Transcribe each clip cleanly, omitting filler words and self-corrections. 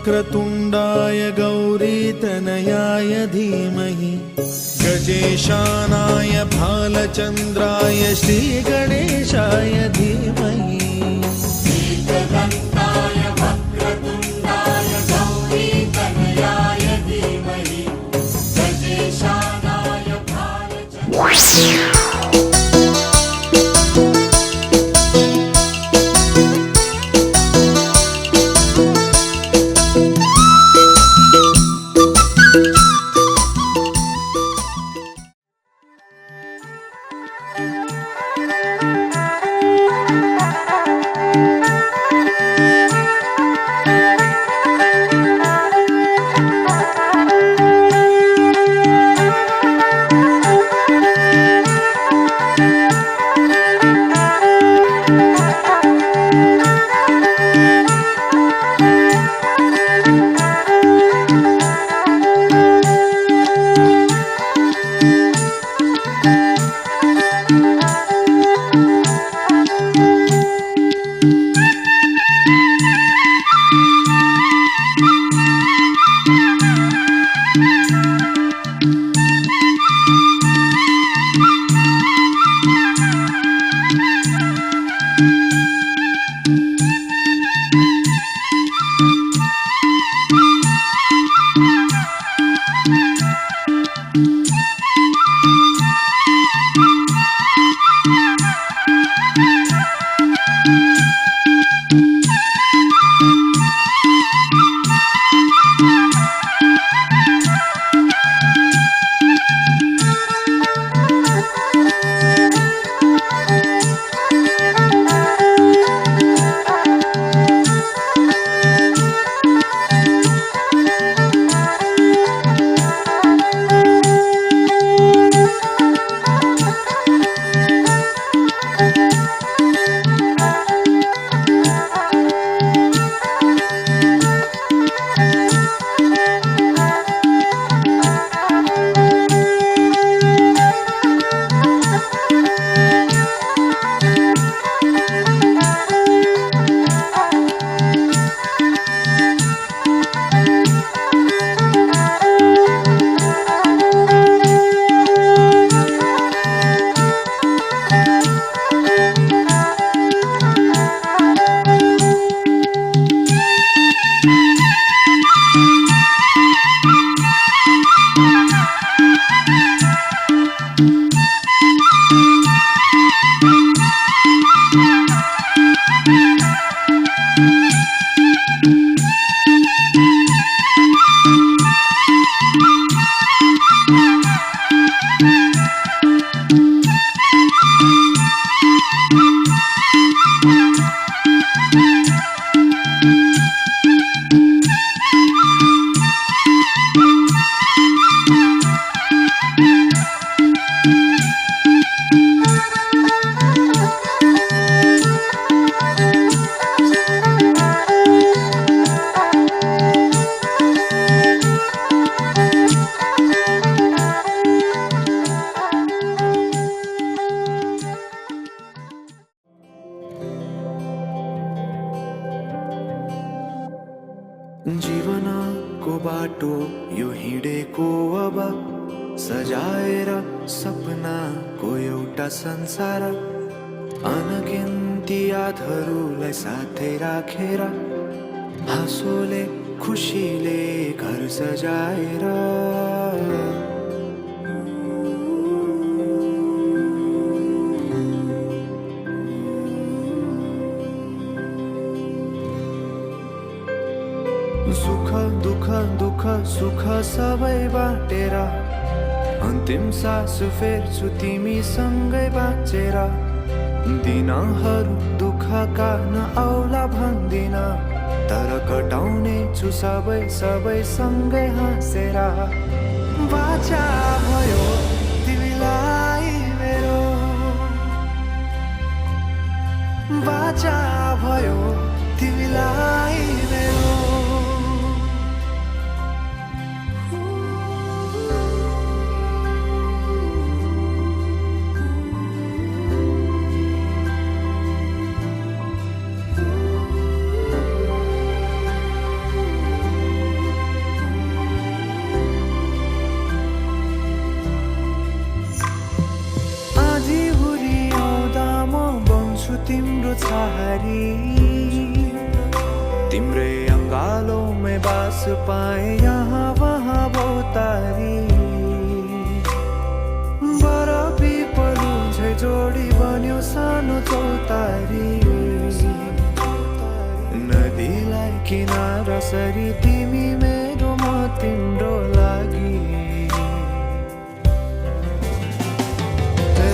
वक्रतुण्डाय गौरीतनयाय धीमहि गजेशानाय भालचन्द्राय श्रीगणेशाय धीमहि एकदन्ताय वक्रतुण्डाय गौरीतनयाय धीमहि गजेशानाय भालचन्द्राय जीवनको बाटो यो हिँडेको अब सजाएर सपनाको एउटा संसार अनगिन्ती यादहरूलाई साथै राखेर हाँसोले खुसीले घर सजाएर सुख दुःख दुःख सुख सबै बाटेर अन्तिम सास फेर्छु तिमीसँगै बाँचेर दिनहरू दुःखका नआउला भन्दिन तर कटाउने छु सबै सबै सँगै हाँसेर बाचा भयो तिमीलाई मेरो बाचा भयो तिमीलाई मेरो भरी तिम्रै अंगालों में बास पाए यहाँ वहाँ बहुतारी बरा पिपलु झै जोडी बन्यो सानो चौतारी नदीलाई किनारा सरी तिमी मेरो म तिम्रो लागि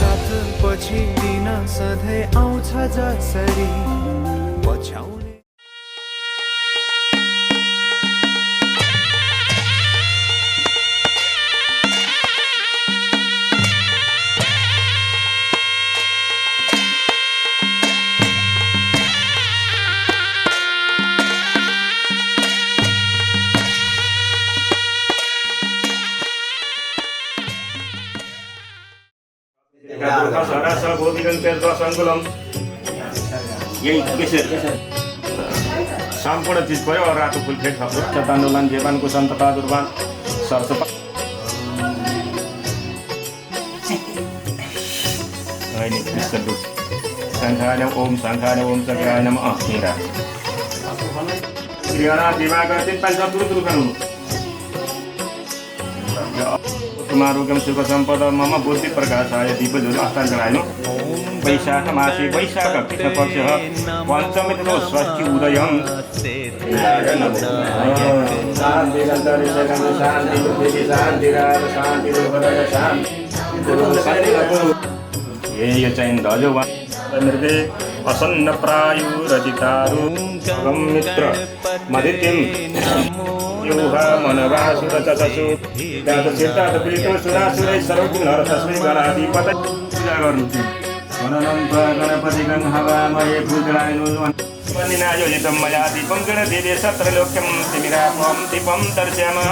रात पछि दिन सधैँ आउँछ जसरी पछ्याउने यही केसर सम्पूर्ण चिज भयो रातो फुलफेक थप्नु तान्दोलन जेपान कुसन तथा दुर्बान सरसपा अहिले कृष्ण दुख शङ्खाय ओम सङ्खाय नम मेरा क्रियाना दिमाग गर्दै पाइन्छ तुरु गर्नु कुमारोगम सुख सम्पदा मम बुद्धि प्रकाशाय दीपज्योति हस्तान्तरायनु वैशाख मासे वैशाख कृष्णपक्षः पञ्चमीतिथौ षष्ठी उदयं ये चाहिँ धजो मृगे असन्न प्रायु रचितारु मित्र मदितिम युहा मनवासु रचसु गात चित्तात पीडितो सुरासुरै सर्वगुण नर तस्मै गणाधिपत पूजा गर्नु अनन्त गणपति गण हवामये पूजनायनु वन्दिनायो जितं मया दीपं गणदेवे सत्रलोक्यं तिमिरापं दीपं दर्शयामः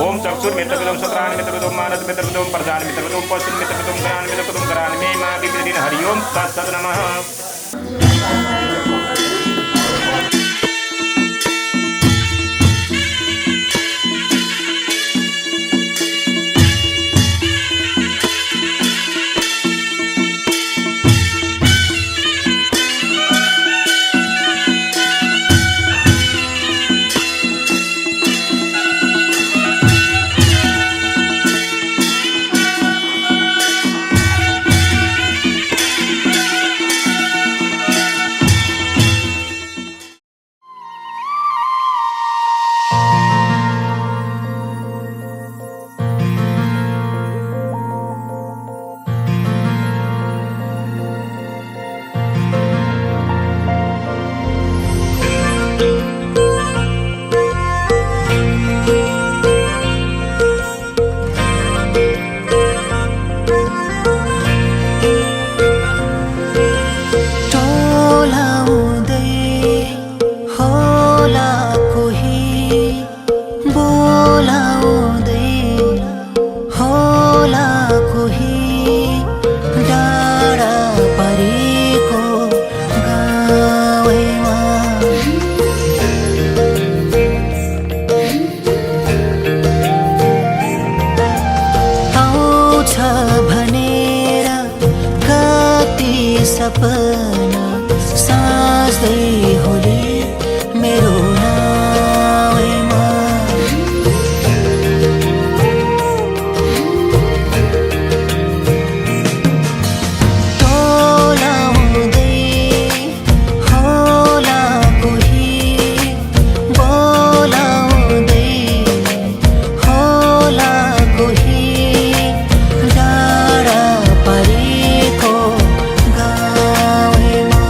ओम चक्षुर्मित्रविदं सत्राणि मित्रविदं मानस मित्रविदं प्रजानि मित्रविदं पशुन् मित्रविदं गणानि मित्रविदं गणानि मे मा विकृतिन् हरि ओम तत्सत् नमः सपना साँच्दै होली मेरो नावैमा टोलाउँदै होला कोही बोलाउँदै होला कोही डाँडा परेको गाउँमा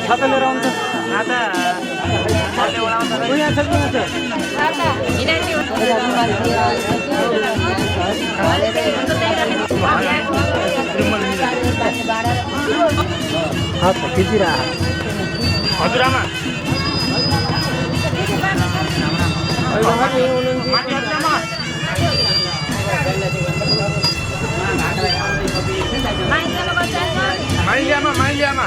छाता लिएर आउँछ हात खिचिरा हजुरआमा माइलियामा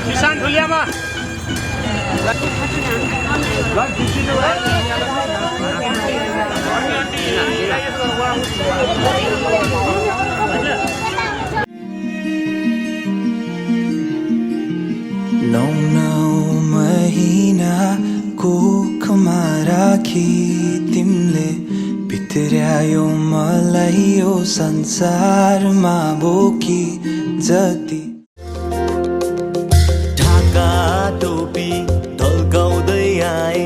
किसान ठुलियामा नौ महिना कोखमा राखी तिमीले भित्र्यायो मलाई यो संसारमा बोकी जति ढाका टोपी ढल्काउँदै आए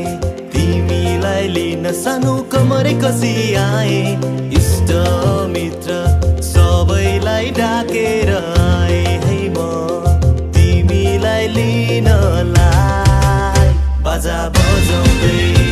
तिमीलाई लिन सानो कमरै कसी आए इष्ट मित्र सबैलाई डाकेर आए है म तिमीलाई लिनलाई बाजा बजाउँदै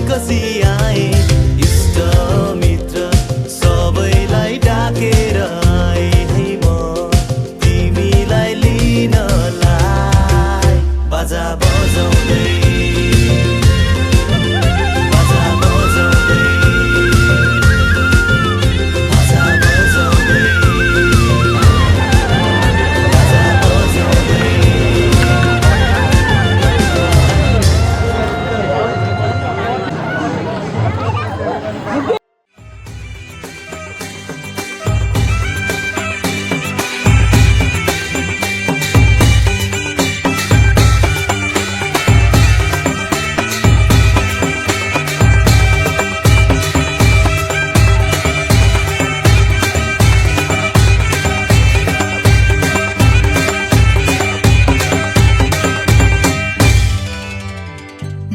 कसी आए इष्ट मित्र सबैलाई डाकेर आए है म तिमीलाई लिनलाई बाजा बजाउँदै बाजा बजाउँदै बाजा बजाउँदै बाजा बजाउँदै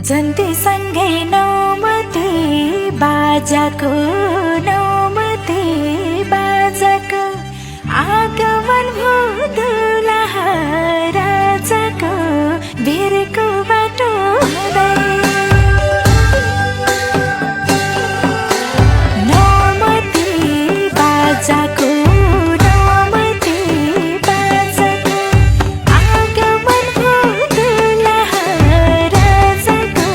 जन्ती सँगै नौमती बाजाको नौमती बाजाको आगमन भो दुलहा राजाको भिरको बाटो हुँदै नौमती बाजाको नौमती बाजाको आगमन भो दुलहा राजाको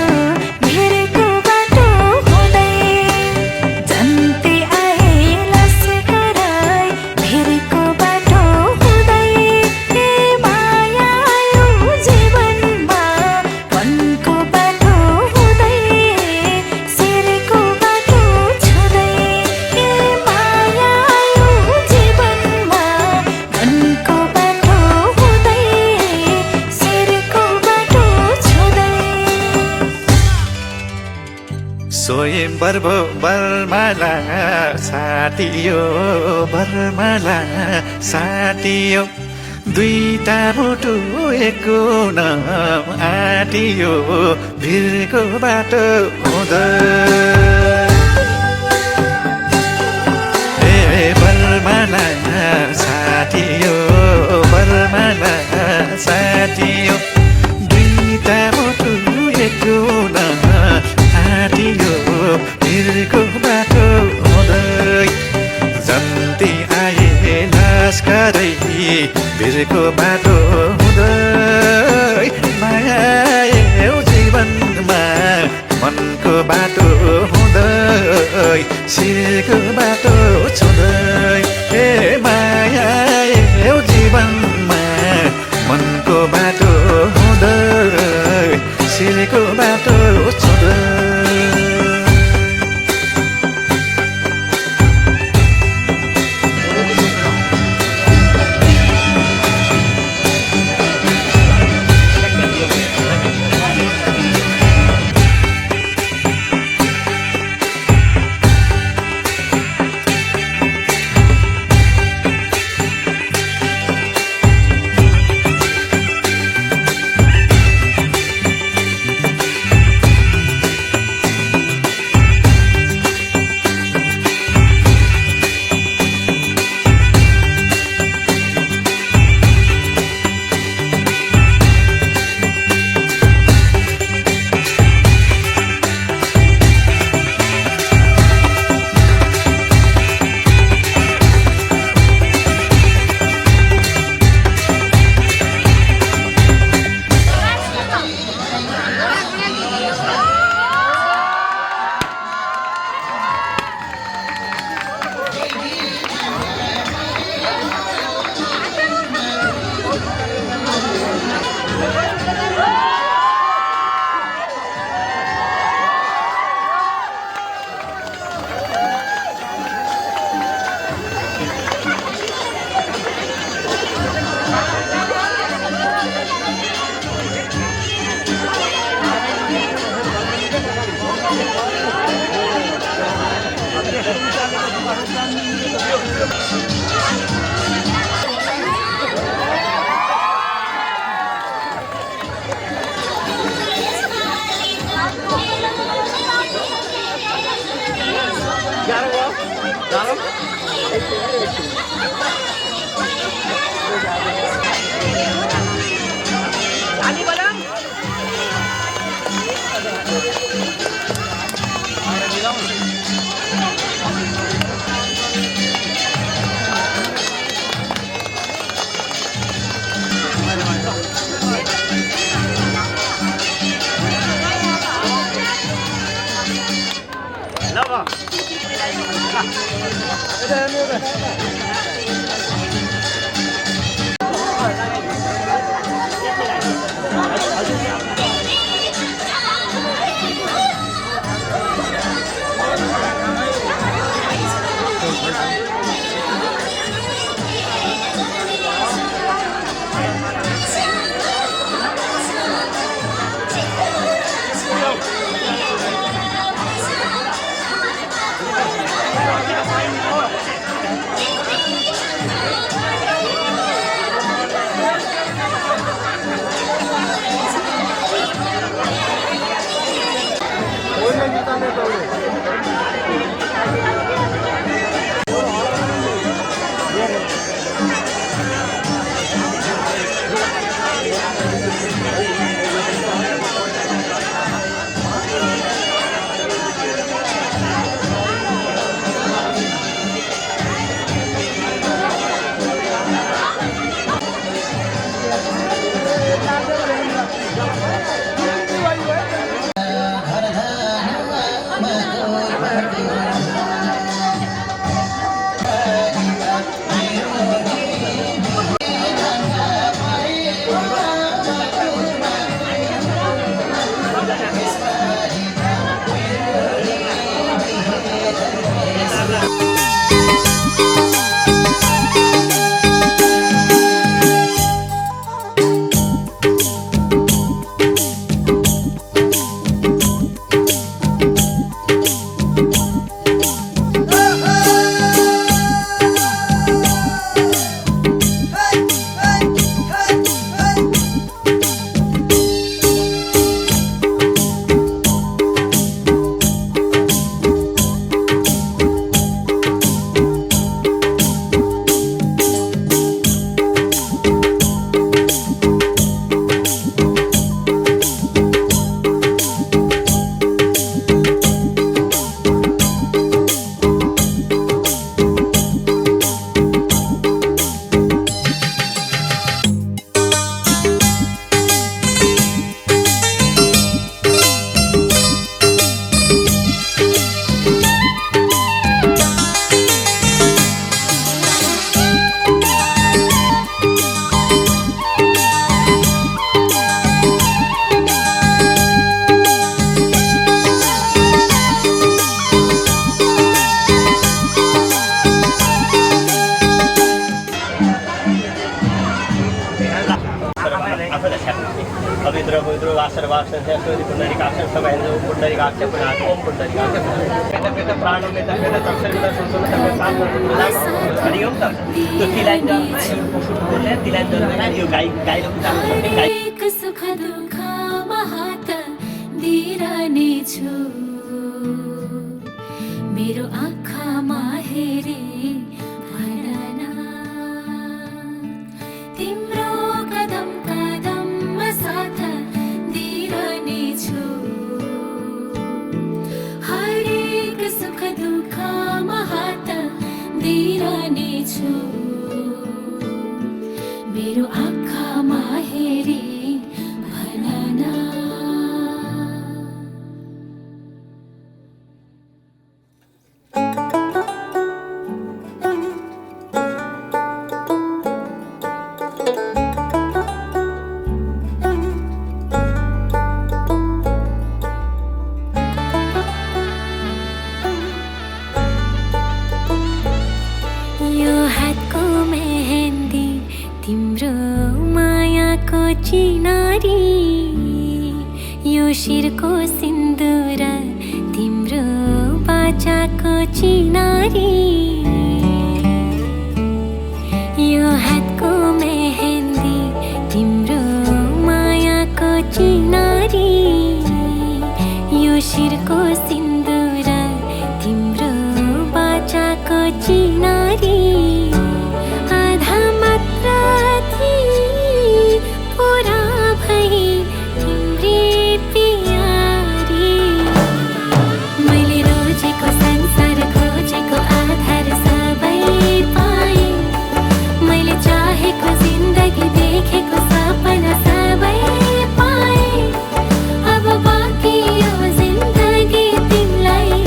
भिरको बाटो हुँदै जन्ती आए लस्कराई भिरको बाटो हुँदै ए माया आयो जीवनमा मनको बाटो हुँदै शिरको बाटो छुँदै ए माया आयो जीवनमा मनको बाटो हुँदै शिरको बाटो छुँदै स्वयंवर भो बर्माला साटियो बर्माला साटियो दुईटा मुटु एकको नाम आटियो भिरको बाटो हुँदै ए बर्माला साटियो बर्माला साटियो दुईटा मुटु एकको नाम आटियो भिरको बाटो हुँदै जन्ती आए लस्करै भिरको बाटो हुँदै माया आयो जीवनमा मनको बाटो हुँदै शिरको बाटो छुँदै ए माया आयो जीवनमा मनको बाटो हुँदै शिरको बाटो छुँदै पवित्र पवित्र वासर वासन से सूर्य पुंडरी काक्षर सब है जो पुंडरी काक्षर पुनात ओम पुंडरी काक्षर कहते कहते प्राणों में तक कहते तक्षर में तक सुन तक सात हरि ओम तक तो तिलाइन दर पशु बोले तिलाइन दर में यो गाय गाय लोग गाय एक सुख दुख महात दिरने छु मेरो आँखामा हेरे भनना तिम्रो कदम कदममा साथ दिरने छु हरेक सुख दुख हात दिरने छु मेरो आँखामा हेरे भनना यो हातको मेहन्दी तिम्रो मायाको चिनारी यो शिरको सिन्दुर तिम्रो बाचाको चिनारी यो हातको मेहन्दी तिम्रो मायाको चिनारी यो शिरको सिन्दुर तिम्रो बाचाको चिनारी आधा मात्र थिए पुरा भई तिम्री प्यारी मैले रोजेको संसार खोजेको आधार सबै पाएँ मैले चाहेको जिन्दगी देखेको सपना सबै पाएँ अब बाँकी यो जिन्दगी तिमीलाई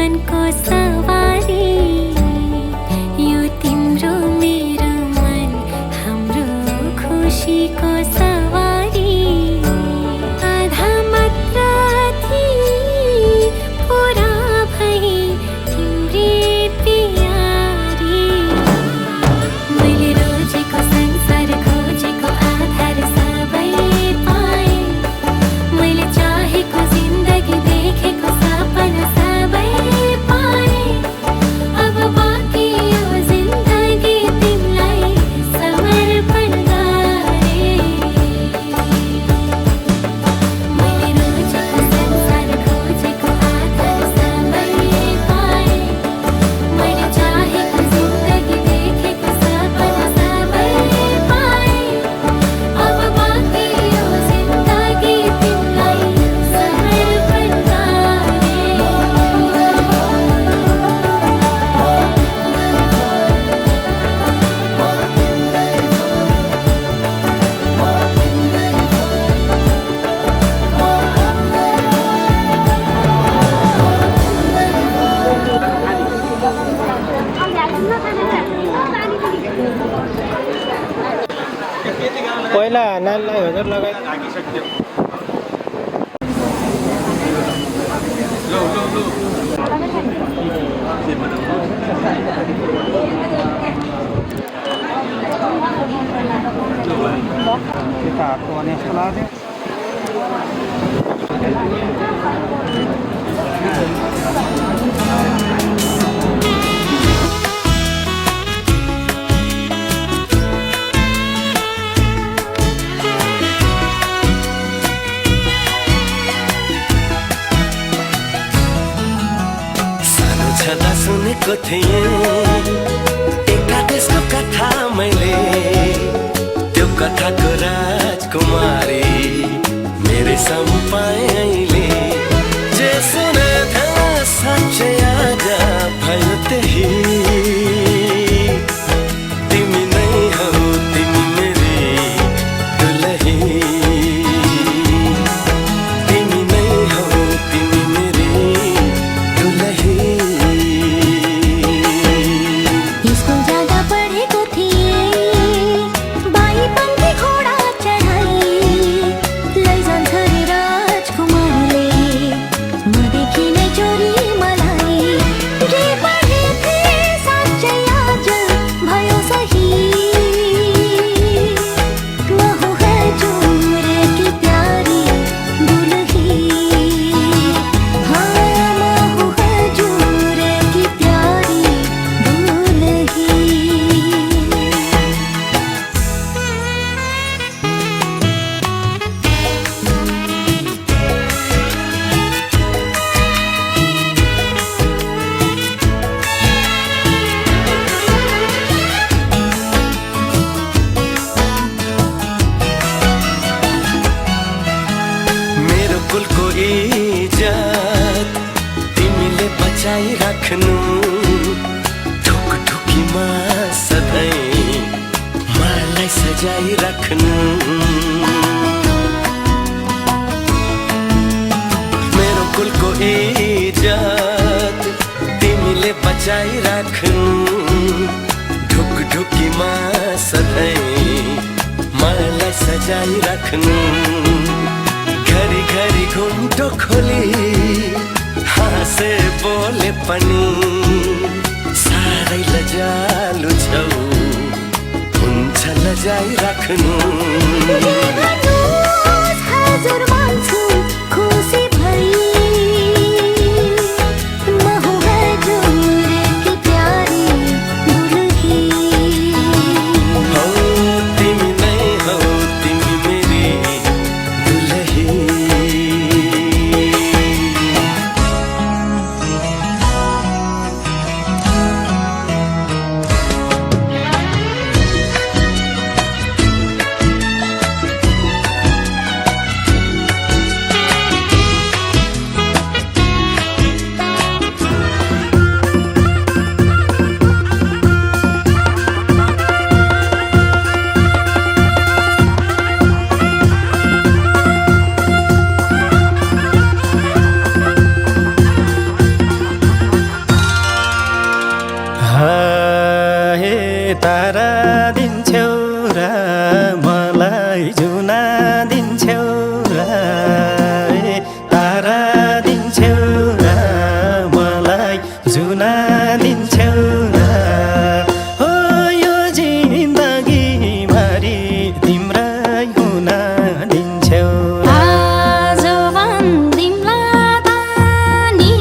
मनको सवारी यो तिम्रो मेरो मन हाम्रो खुसीको सवारी आधा मात्र थिए पुरा भई तिम्री प्यारी मैले रोजेको संसार खोजेको आधार सबै पाएँ मैले चाहेको जिन्दगी देखेको सपना सबै पाएँ अब बाँकी यो जिन्दगी तिमीलाई समर्पण गरेँ मैले रोजेको संसार खोजेको आधार सबै पाएँ मैले चाहेको जिन्दगी देखेको सपना सबै पाएँ अब बाँकी यो जिन्दगी तिमीलाई समर्पण पहिला नानीलाई हजुर लगाएर ढाकिसक्यो सानो छँदा सुनेको थिएँ एका देशको कथा मैले त्यो कथाको राजकुमारी मेरै सामु पाएँ अहिले जे सुने थियो साँच्चै आज भयो त्यही तिमी नै हौ तिमी मेरी दुलही तिमी नै हौ तिमी मेरी दुलही स्कुल जाँदा पढेको थिएँ बाई पन्थी घोडा चढाई लैजान्छ रे राजकुमारले मदेखि नै चोरी मलाई जे पढे थिएँ साँच्चै आज भयो सही म हूँ हजुर की प्यारी दुलही हाँ म हूँ हजुर की प्यारी दुलही मेरो कुलको इज्जत तिमीले बचाइ राख्नु ढुकढुकीमा सधैँ मलाई सजाइ राख्नु मेरो कुलको इज्जत तिमीले बचाइ राख्नु ढुकढुकीमा सधैँ मलाई सजाइ राख्नु घरी घरी घुम्टो खोली हाँसे बोले पनि साह्रै लजालु छौ हुन्छ लजाइ राख्नु भन्नुहोस् हजुर मान्छु खुसी भई म हूँ हजुर की प्यारी दुलही हौ तिमी नै हौ तिमी मेरी दुलही जुना दिन्छौ न हो यो जिन्दगी भरि तिम्रै हुन दिन्छौ आज भन्दिम्ला त नि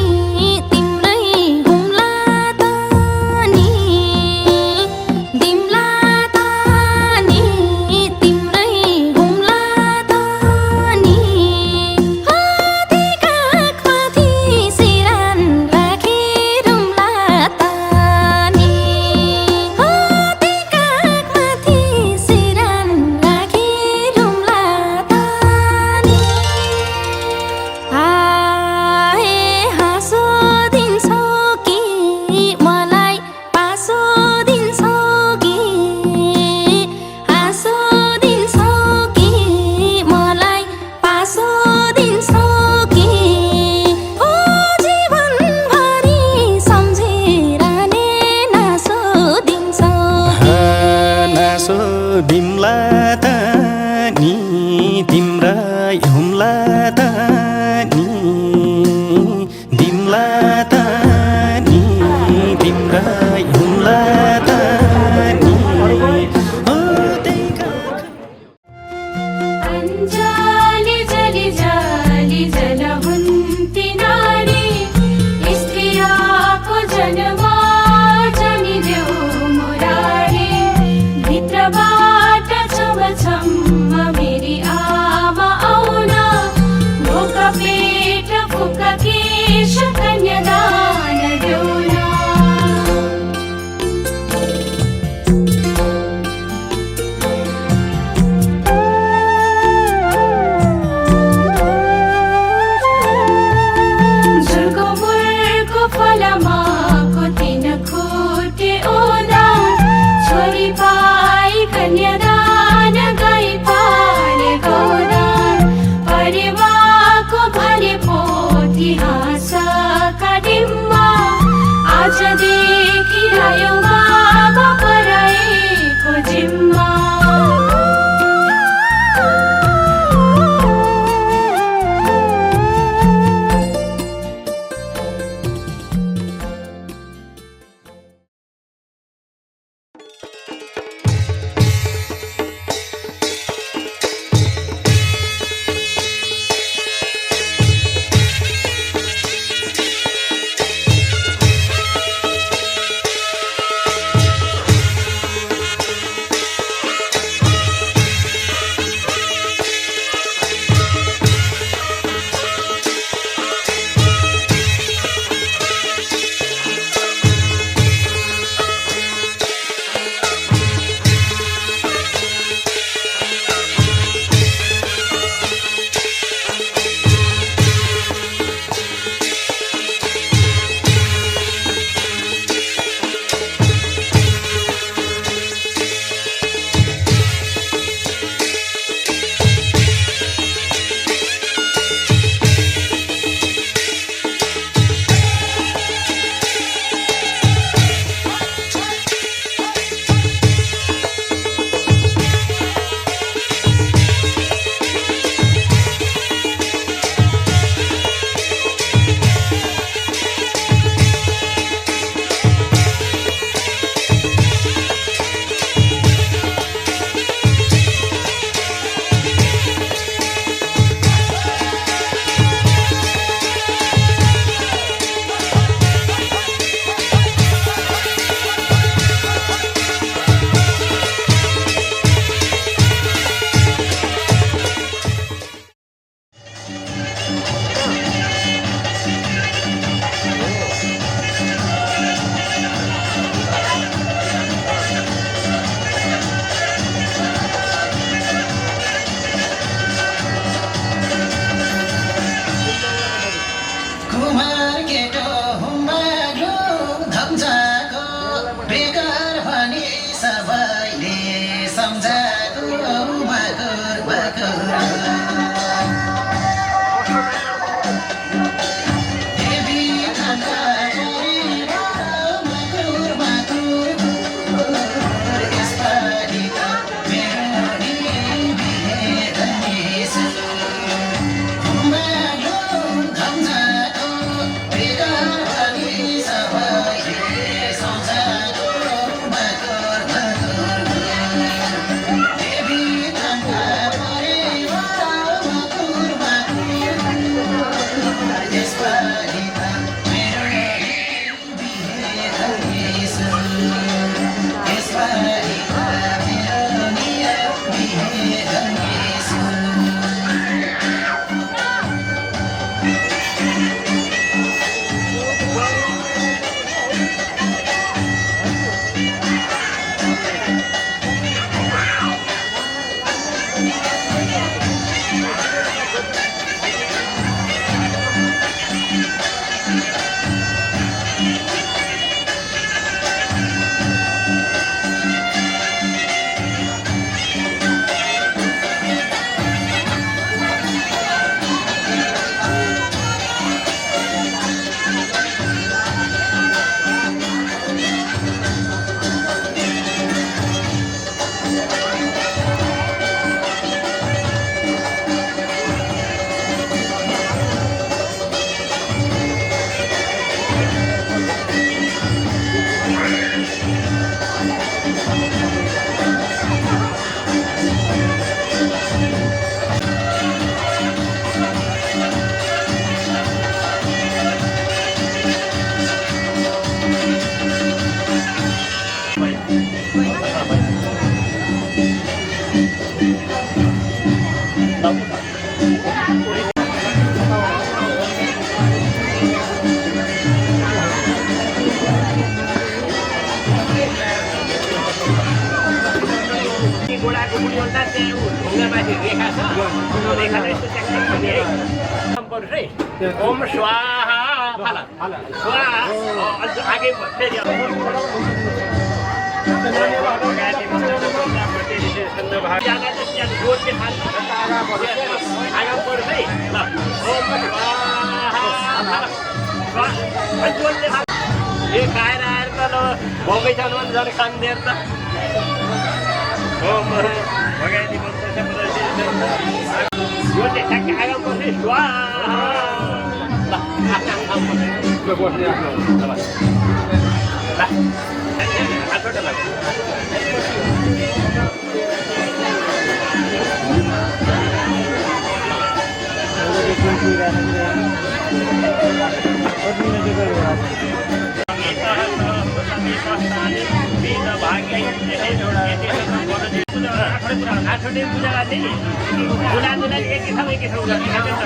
तिम्रै हुम्ला त नि दिम्ला त नि तिम्रै हुम्ला त नि हाती काखमाथि सिरान राखिरौँला त नि हाती काखमाथि सिरान राखिरौँला त नि आए हाँसो दिन्छौ कि मलाई पासो दिन्छौ कि हाँसो दिन्छौ कि मलाई पासो दिन्छौ कि ओ जीवनभरि सम्झिरहने नासो दिन्छौ नासो दिम्ला त नि तिम्रै हुम्ला त नि दिम्ला त नि तिम्रै हुम्ला त नि हो त्यही काख अञ्जली जली जली जल हुन्ती नारी स्त्रियाको जन्म जनिदेऊ मुरारी भित्रबाट छमछम्म मेरी आमा आउन भोक पेट फुक केश कन्यादान देउन झुलको मुलको फलमाको तीन खुट्टे ओदा छोरी पाई कन्यादान गाई पाले गौदान परिवारको भने पोथी हाँसका डिम्बा आजदेखि आयो बाबा पराएको जिम्मा त्यहाँ ढुङ्गामाथि रेखा छ रेखालाई यस्तो ट्याक्क गर्ने है पर्छ है ओम स्वाहा फल स्वाहा अझ आगे फेरि एक आएर आएर त ल बगैँचामा झन् कान्देर त भगाइदिनु यो चाहिँ ठ्याक्क आएर पर्छ स्वाहा ल आठवटे पूजा गर्ने बुला एक ठाउँ गर्ने भक्त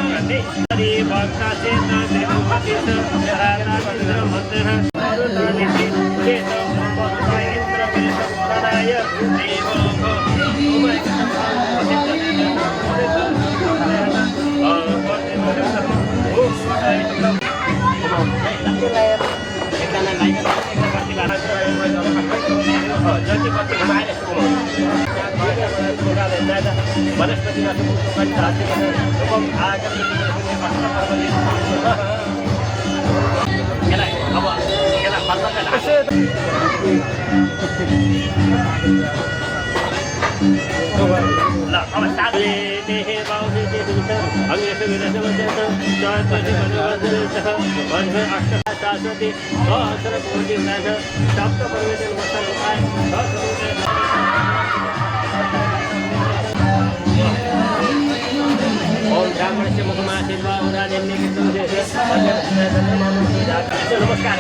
नमस्कार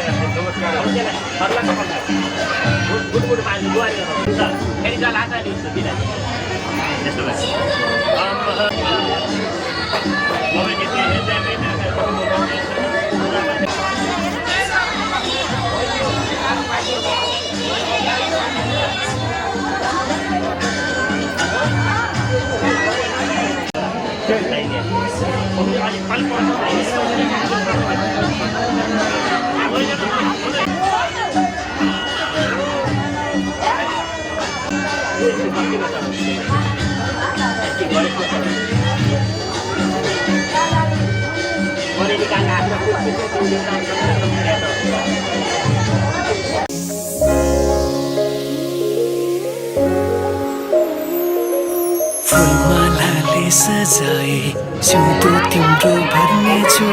गुड पानी फेरि जल हात फुलमालाले सजाए सिउँदो तिम्रो भर्नेछु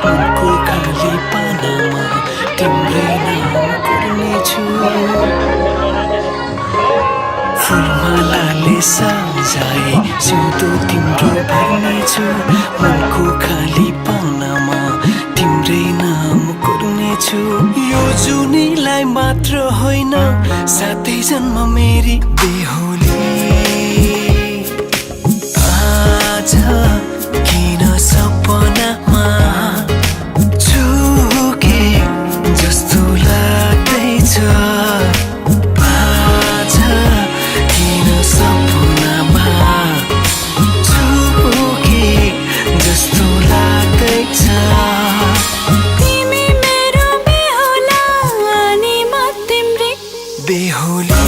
फुलको खाली पानामा तिम्रै नाम कोर्नेछु फुलमालाले सजाए सिउँदो तिम्रो भर्नेछु फुलको खाली पानामा तिम्रै नाम कोर्नेछु यो जुनीलाई मात्र होइन सातै जन्म मेरी बेहुली किन सपनामा झुके जस्तो लाग्दैछ आज किन सपनामा झुके जस्तो लाग्दैछ तिमी मेरो बेहुला अनि म तिम्रै बेहुली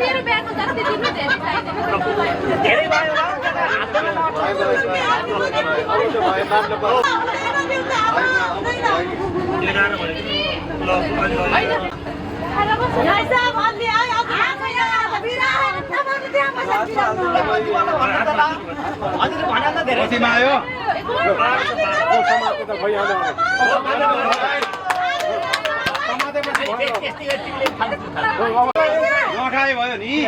मेरो बिहाको जति दिनु धेरै चाहिँदैन धेरै भयो नखाए भयो नि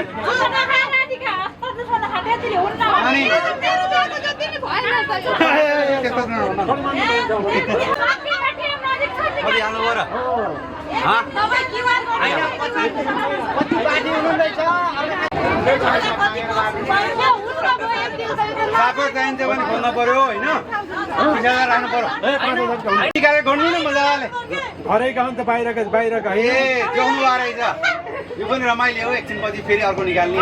सापट चाहिन्छ भने खोल्न पर्यो होइन पैसा राख्नु पर्यो गर्नु न मजाले घरै गाउँ त बाहिर ए जोड्नु रहेछ यो पनि रमाइलो हो एकछिन पछि फेरि अर्को निकाल्ने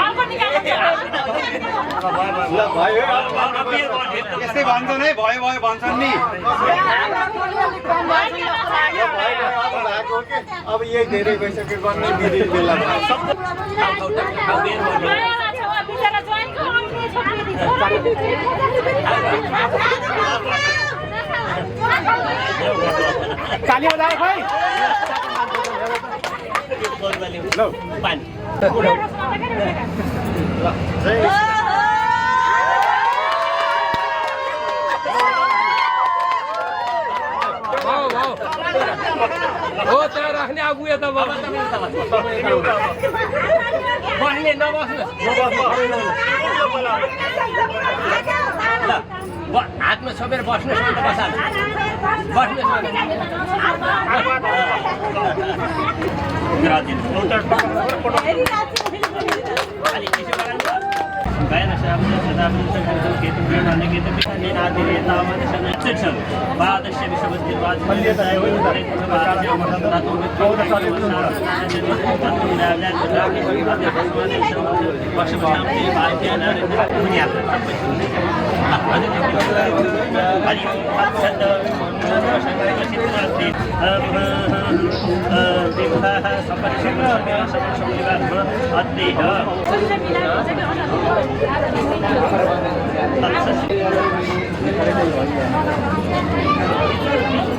यस्तै भन्छन् है भयो भन्छन् नि अब यही धेरै भइसक्यो गर्नु दिदी बेला ताली बजाए भाइ ल पानी हो त्यहाँ राख्ने आगो यता बस्ने नबस्नु हातमा छोपेर बस्नु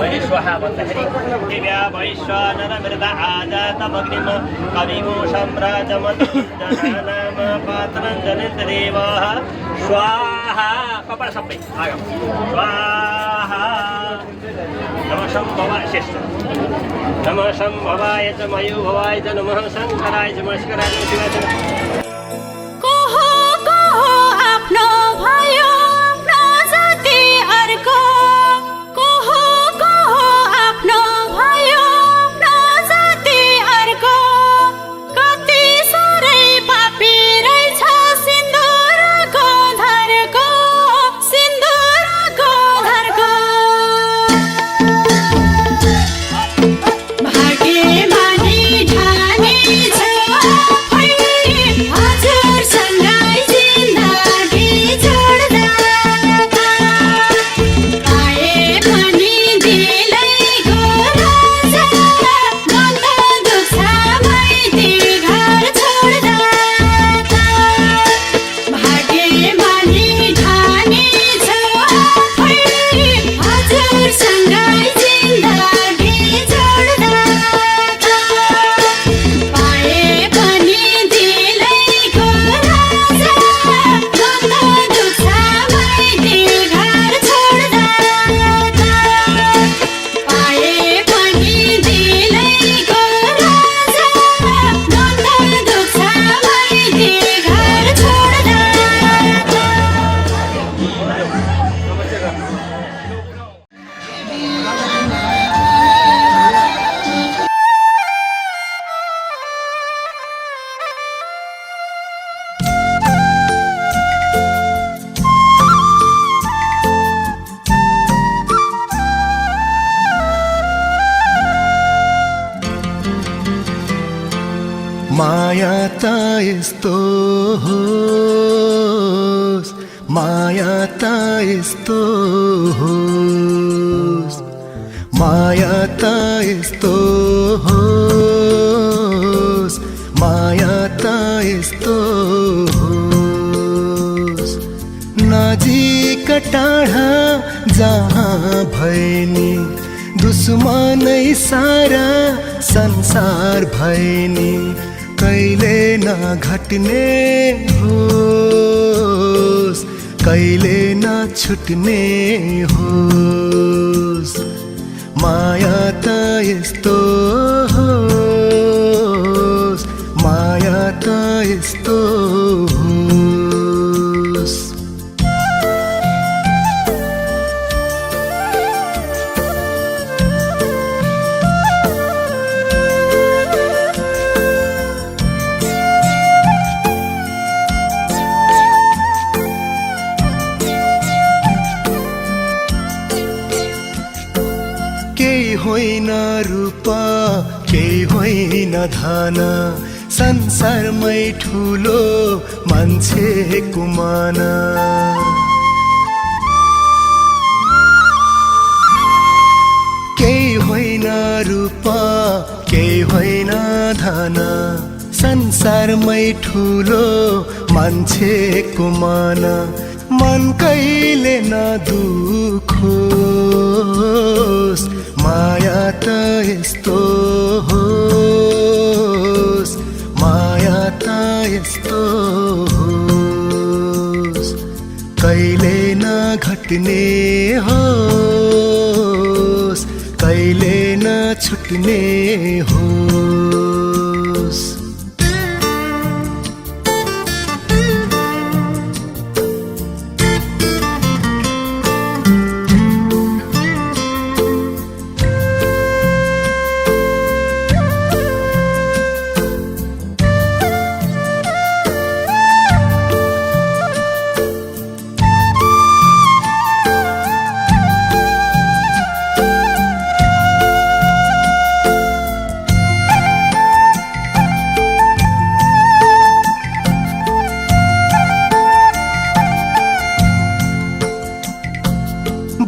वैश्वहा भन्दाखेरि दिव्या वैश्वानर मृत आजातमग्निम कविमो सम्राजमन्तनाम पात्रं जनितदेवः स्वाहा कपाल सबै आगम स्वाहा नमः शम्भवाय श्रेष्ठ नमः शम्भवाय च मयूभवाय च नमः शङ्कराय च मस्कराय च शिवाय च माया त यस्तो होस् माया त यस्तो होस् माया त यस्तो होस् माया त यस्तो होस् टाढा जहाँ भएनी दुश्मनै सारा संसार भएनी कहिले नघट्ने होस् कहिले नछुट्ने होस् माया त यस्तो होस् माया त यस्तो होस् केही होइन रूप केही होइन धन संसारमै ठुलो मान्छेको मन केही होइन रूप केही होइन धन संसारमै ठुलो मान्छेको मन मन कहिले नदुखोस् माया त यस्तो होस् माया त यस्तो होस् कहिले नघट्ने होस् कहिले नछुट्ने होस्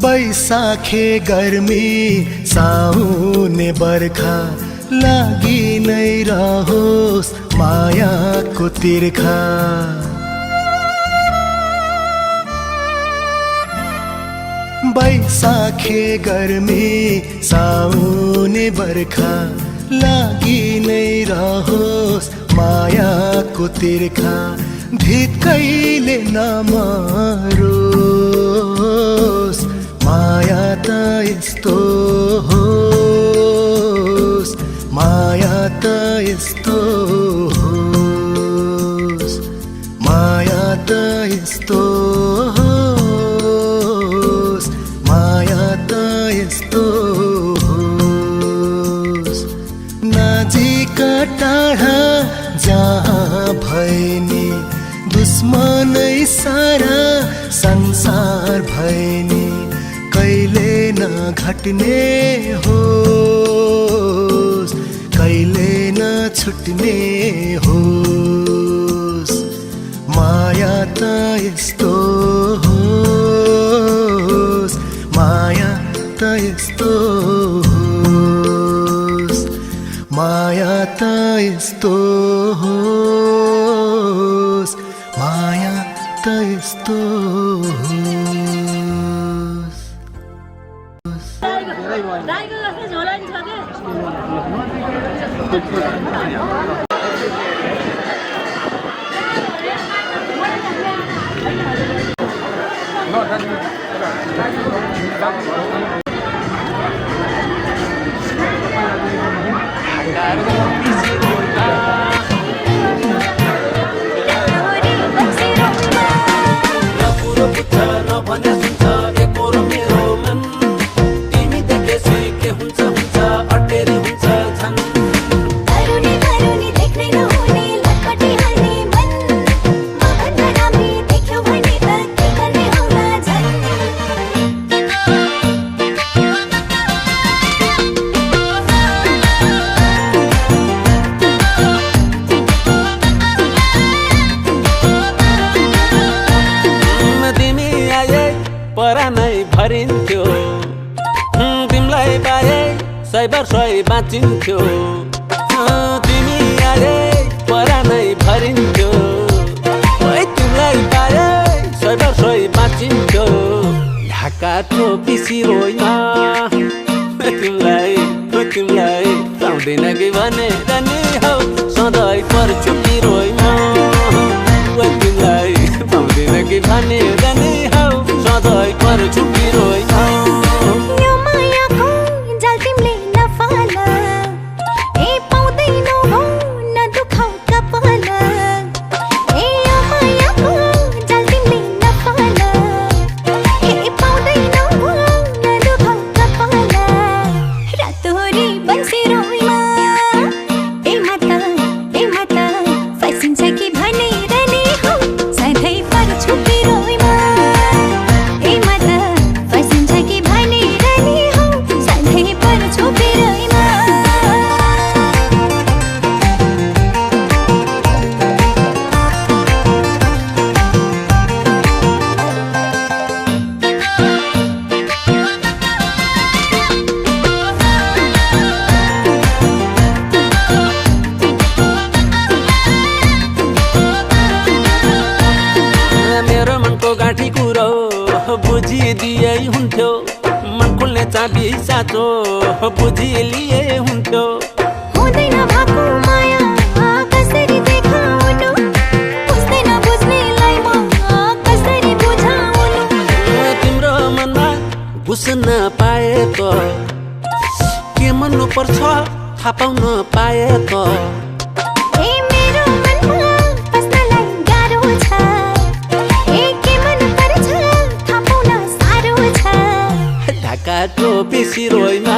बैसाखे गर्मी साउने बर्खा लागि नै रहोस् मायाको तिर्खा बैसाखे गर्मी साउने बर्खा लागि नै रहोस् मायाको तिर्खा धिक्कैले नमरोस् माया त यस्तो होस् माया त यस्तो होस् माया त यस्तो होस् माया त यस्तो होस् नजिक टाढा जहाँ भएनी दुश्मनै सारा संसार भएनी कहिले नघट्ने होस् कहिले नछुट्ने होस् माया त यस्तो होस् माया त यस्तो होस् माया त यस्तो होस् माया त यस्तो होस् राईको जस्तै झोला नि छ के भरिन्थ्यो तिमीलाई पाए सय वर्षै बाँचिन्थ्यो तिमी आए परानै भरिन्थ्यो तिमीलाई पाए सय वर्षै बाँचिन्थ्यो ढाकाको पिसिरोइमा तिमीलाई पाउँदैन कि भनेर नि हौ सधैँ पर्छु पिरोइमा तिमीलाई पाउँदैन कि भनेर नि हौ सधैँ पर्छु पिरोइमा यो मायाको जाल तिमीले नफाल ए पाउँदैनौ हो न दुखाउ कपाल ए यो मायाको जाल तिमीले नफाल ए पाउँदैनौ हो न दुखाउ कपाल रातोरी बन्सी रोइमा ए माता फसिन्छ कि भनेर नि हौ सधैँ पर्छु पिरोइमा ए माता फसिन्छ कि भनेर नि हौ सधैँ पर्छु पिरोइमा मेरो मनको गाँठी कुरो बुझिदिए हुन्थ्यो मन खुल्ने चाबी साँचो बुझिलिए हुन्थ्यो हुँदैन भएको माया कसरी देखाउनु बुझ्दैन बुझ्नेलाई म कसरी बुझाउनु तिम्रो मनमा बुझ्न पाए त के मन्नु पर्छ थाहा पाउन पाए त ए मेरो मनमा बस्नलाई गाह्रो छ ए के मन पर्छ थाहा पाउन साह्रो छ ढाकाको पिसिरोइमा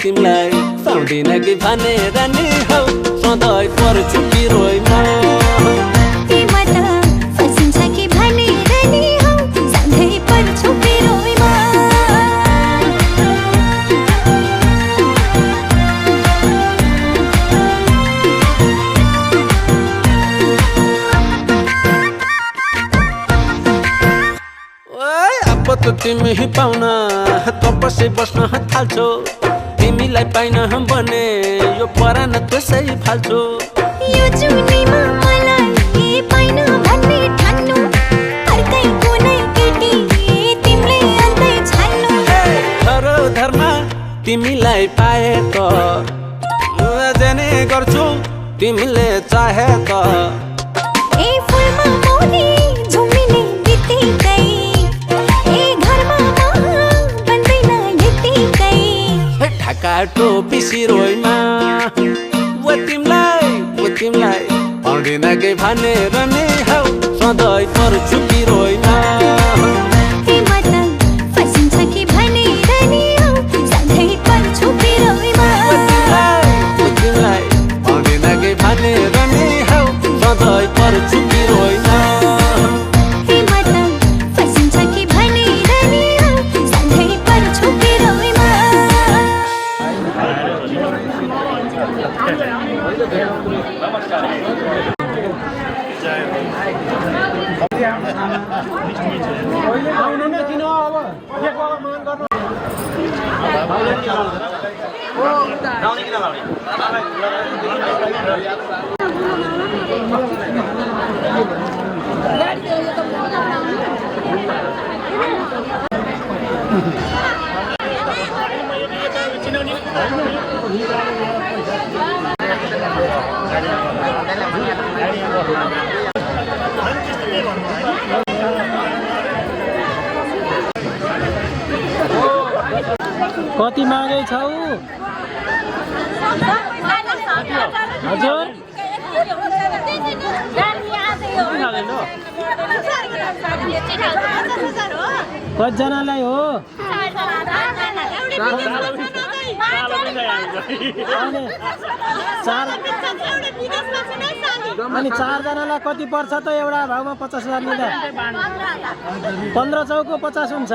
तिमीलाई पाउँदैन कि भनेर नि हौ सधैँ पर्छु पिरोइमा ए माता फसिन्छ कि भनेर नि हौ सधैँ पर्छु पिरोइमा ओए अब त तिमी पाउन तपसी बस्न थाल्छौ तिमीलाई पाइन भने यो परान त्यसै फाल्छौ यो जुनीमा मलाई पाइन भन्ने ठान्नु अर्कै कुनै केटी तिमीले अन्तै छान्नु धरो धर्म तिमीलाई पाए त जाने गर्छु तिमीले चाहे त ए फुलमा मौनी झुमिने बित्तिकै ए घरमा बन्दैन यतिकै ढाकाको पिसिरोइमा तिमीलाई पाउँदैन कि भनेर नि हौ सधैँ पर्छु पिरोइमा ए माता फसिन्छ कि भनेर नि हौ सधैँ पर्छु पिरोइमा तिमीलाई पाउँदैन कि भनेर नि हौ सधैँ पर्छु पिरोइमा ए माता फसिन्छ कि भनेर नि हौ सधैँ पर्छु पिरोइमा कति मागै छौ हजुर कतिजनालाई हो अनि 4 जनालाई कति पर्छ त एउटा भाउमा 50,000 लिँदा 15 चौको 50 हुन्छ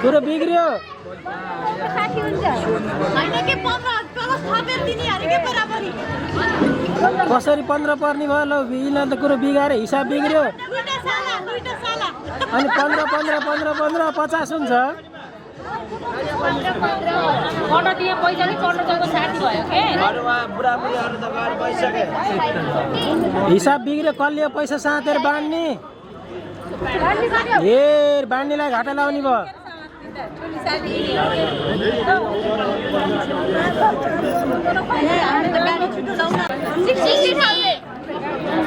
कुरो बिग्रियो कसरी 15 पर्ने भयो ल यिनीहरूले त कुरो बिगाएर हिसाब बिग्रियो अनि 15 50 हुन्छ हिसाब बिग्रियो कसले पैसा साँतेर बाँड्ने बाँड्नेलाई घाटा लाउने भयो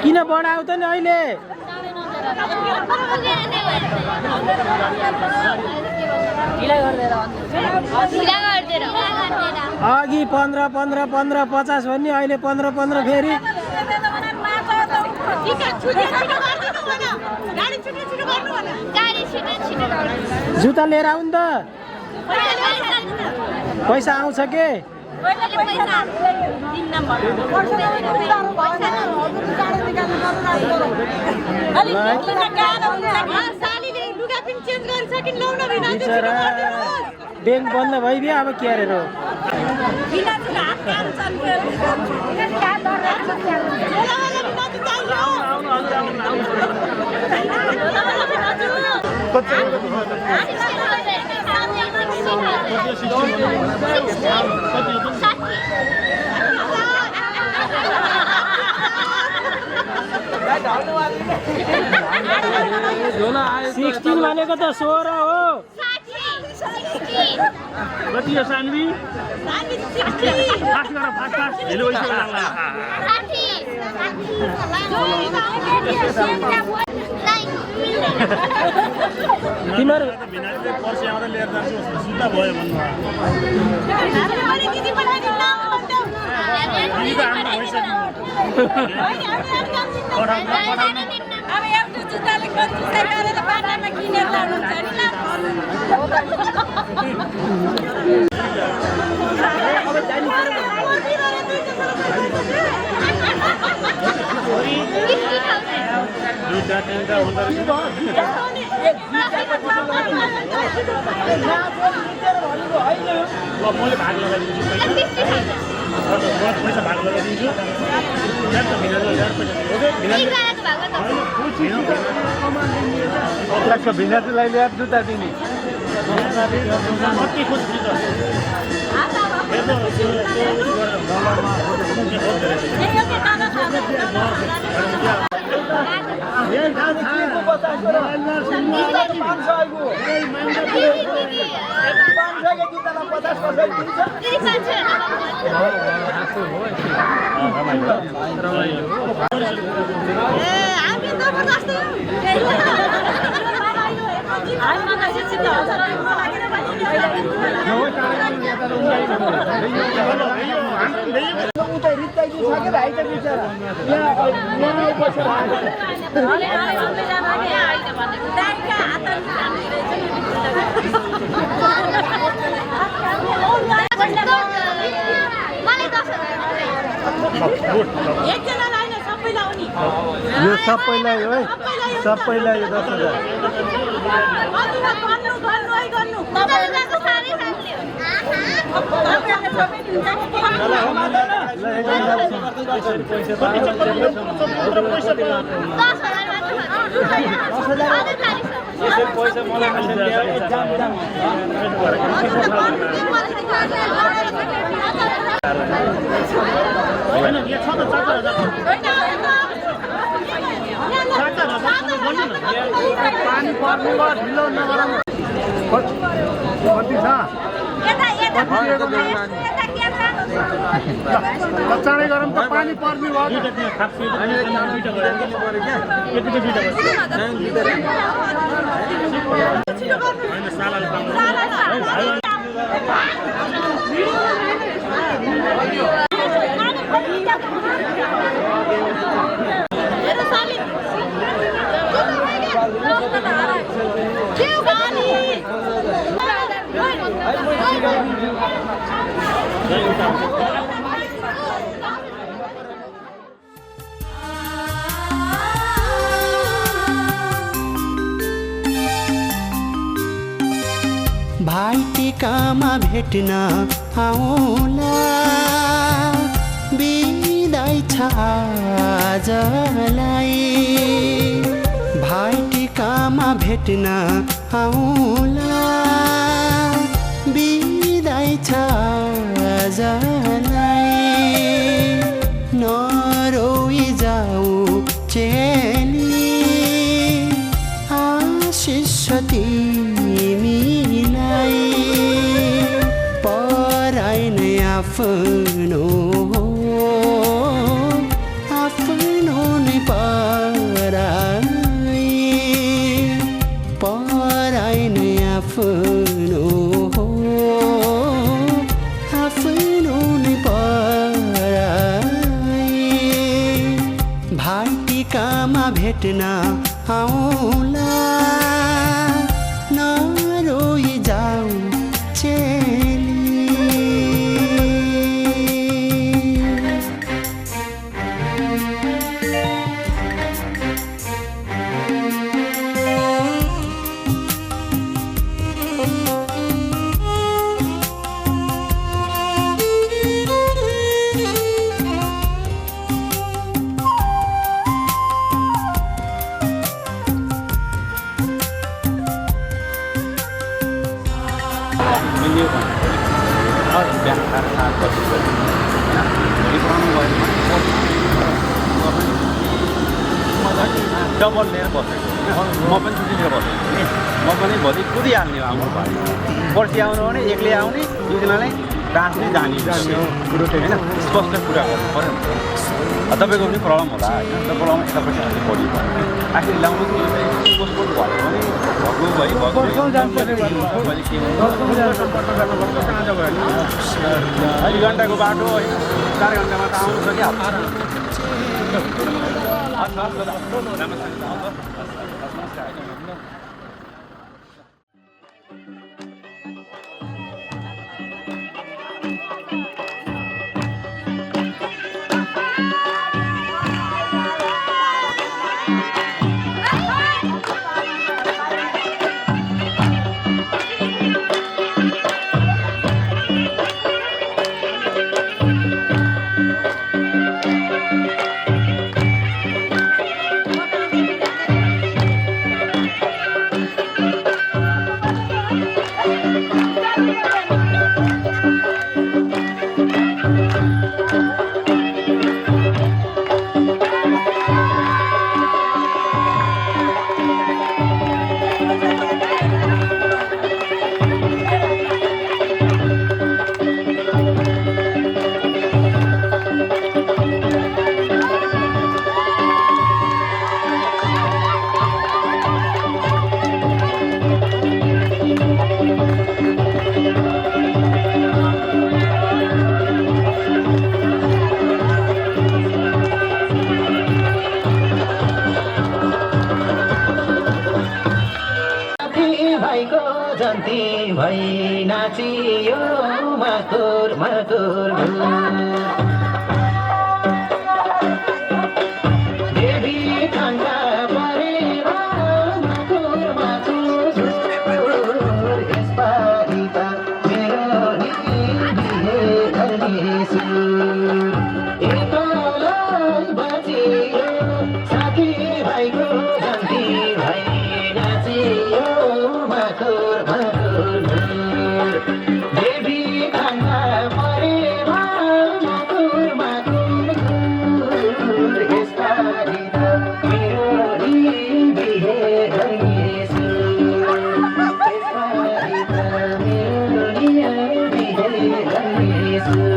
किन बढाउ त नि अहिले अघि 15 15 15 50 भन्ने अहिले 15 15 फेरि जुत्ता लिएर आउनु त पैसा आउँछ के ब्याङ्क बन्द भइदियो अब के अरे सिक्सटिन भनेको त 16 हो कति हो सानवी तिमीहरू भिनाजुलाई ल्याएर जुत्ता दिने यो सबैलाई हो है सबैलाई 10,000 चाँडै गरौँ त पानी पर्ने भाइटिकामा भेट्न आउला बिदाई छ आजलाई भाइटिकामा भेट्न आउला आजलाई नरोई जाऊ चेली आशिष तिमीलाई पराई नै आफ्नो आफ्नो नै पराई पराई नै आफ्नो आफ्नो नै पराई भाइटिकामा भेट्न आउला नरोई जाऊ चेली डबल लिएर बसेको म पनि छुट्टी लिएर बसेको म पनि भोलि कुदिहाल्ने आउनु भयो पर्सि आउनु भने एक्लै आउने दुईजनाले डान्समै जाने कुरो होइन स्पष्ट कुरा गर्नु पऱ्यो नि तपाईँको पनि प्रब्लम होला होइन त्यो प्रब्लम यतापट्टि अलिक बढी भयो आखिर ल्याउनु पोस्टपोन भयो भने भएको भइ भएको अहिले घन्टाको बाटो होइन 4 घन्टामा त आउनु सकिहाल्छ भई नाचियो मधुर मधुर देवी ठन्डा परेर मधुर मधुर यसपालि त मेरो बिहे गर्ने सुर एकलाई बाँचियो साथी भाइको जन्ती भई नाचियो मधुर मधुर देवी ठन्डा परेर मधुर मधुर यसपालि त मेरो बिहे गर्ने सुर यसपालि त मेरो बिहे गर्ने सुर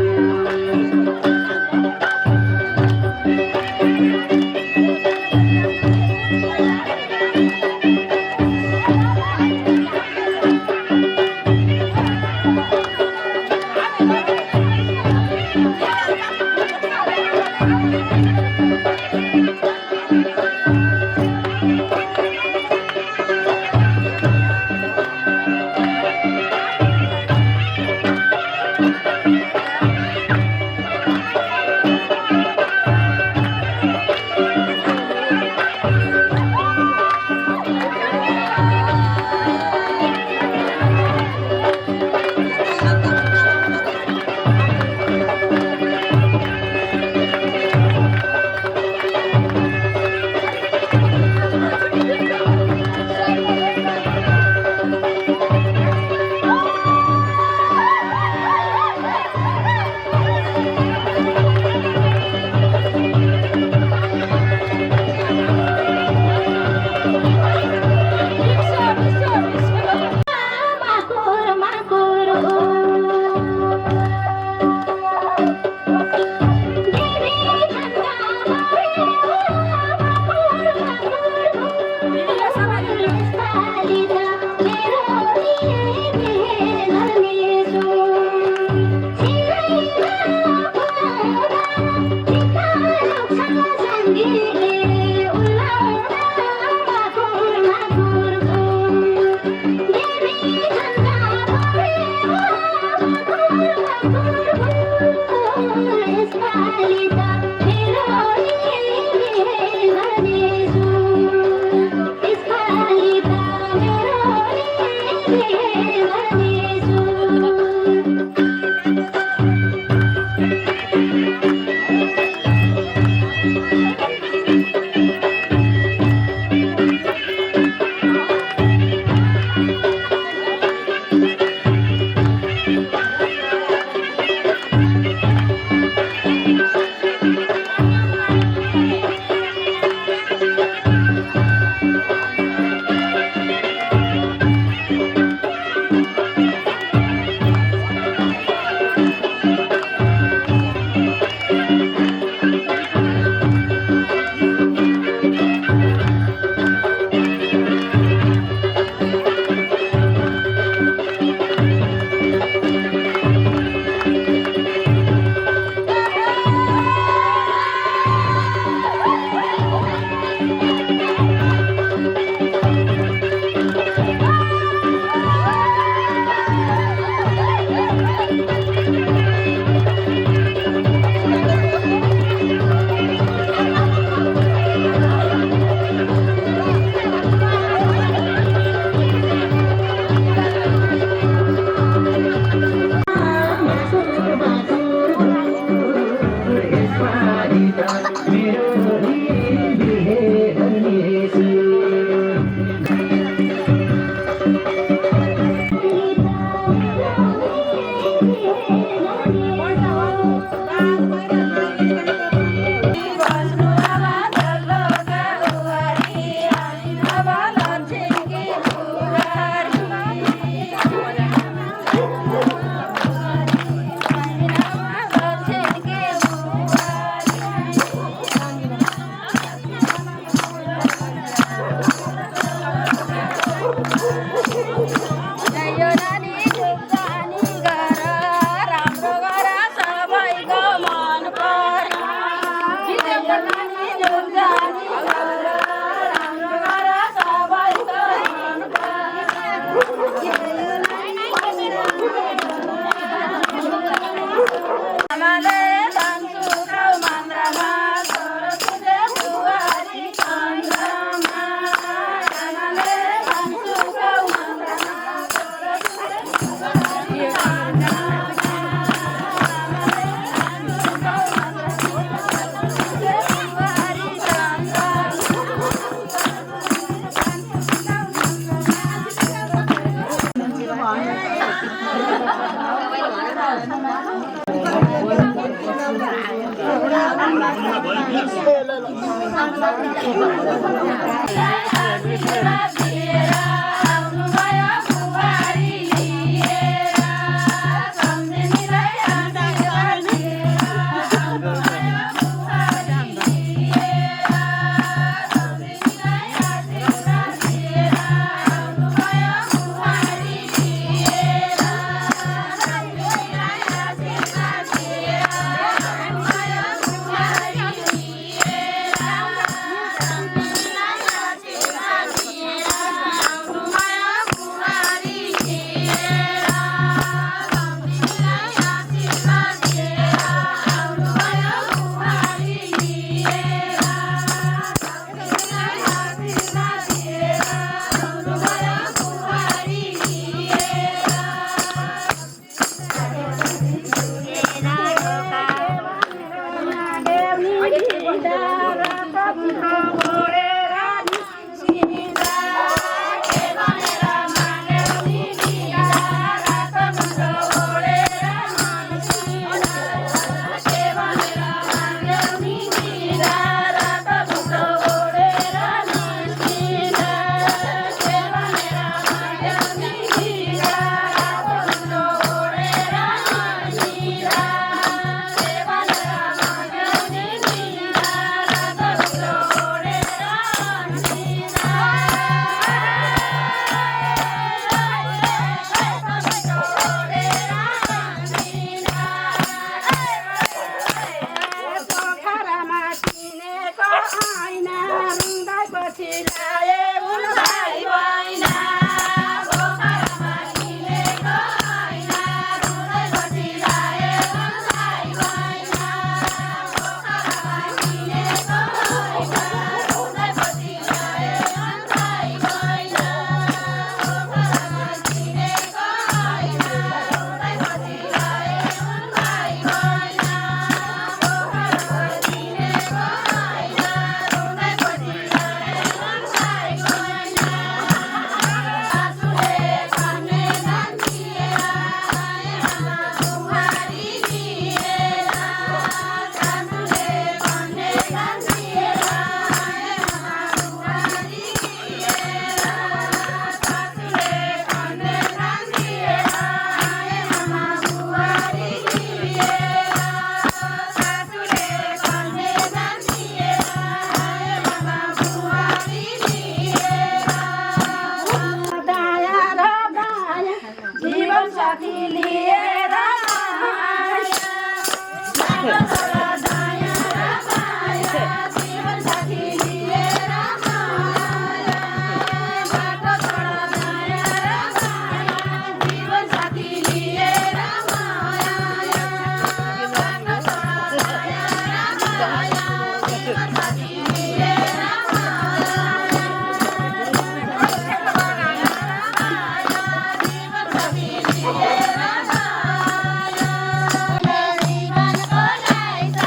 जीवनको लागि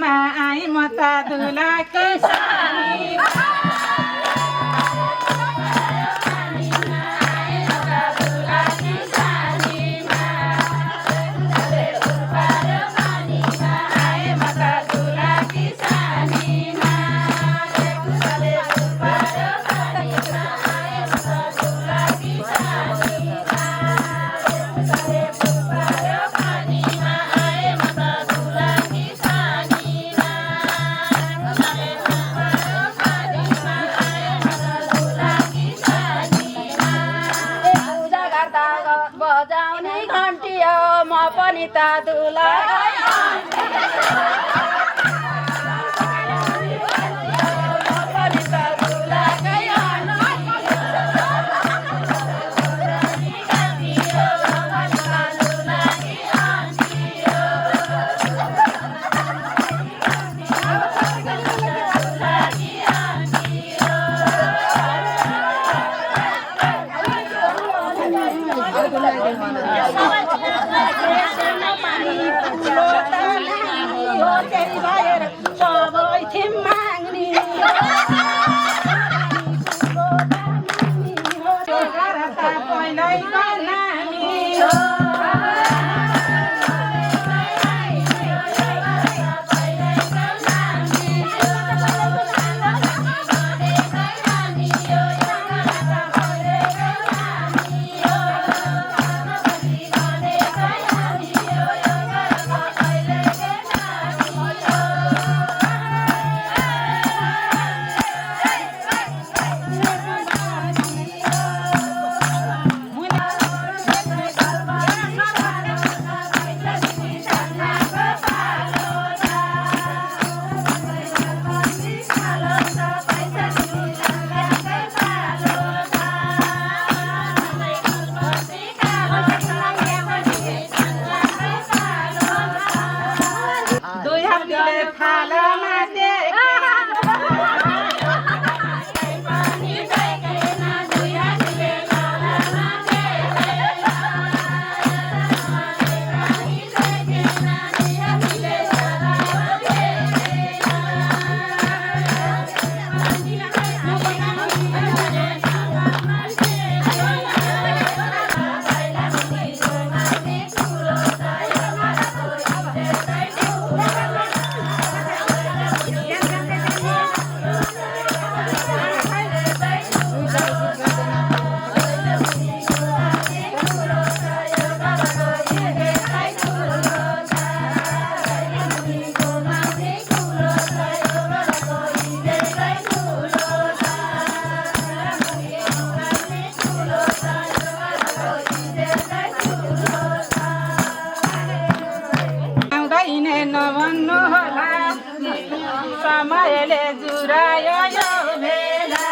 मा आई म त दुलाकी सानीमा बजाउने घन्टी हो म पनि त दुला सबै थिम माग्ने पहिल्यै बनानी नभन्नु होला समयले जुरायो यो बेला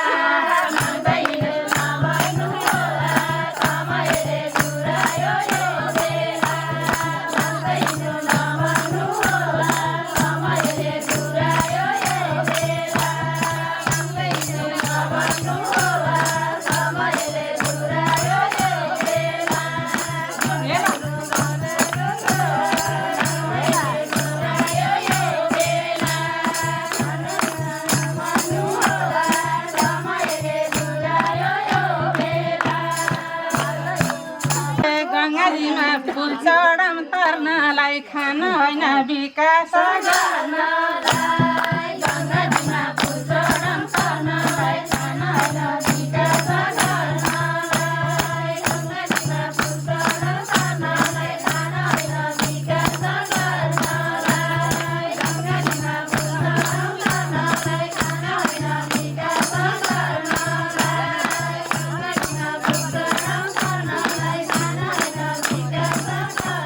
गङ्गाजीमा फुल चढम तर्नलाई खान होइन विकास गर्नलाई गङ्गाजीमा फुल चढम तर्नलाई खान होइन विकास गर्नलाई गङ्गाजीमा फुल चढम तर्नलाई खान होइन विकास गर्नलाई गङ्गाजीमा फुल चढम तर्नलाई खान होइन विकास गर्नलाई गङ्गाजीमा फुल चढम तर्नलाई खान होइन विकास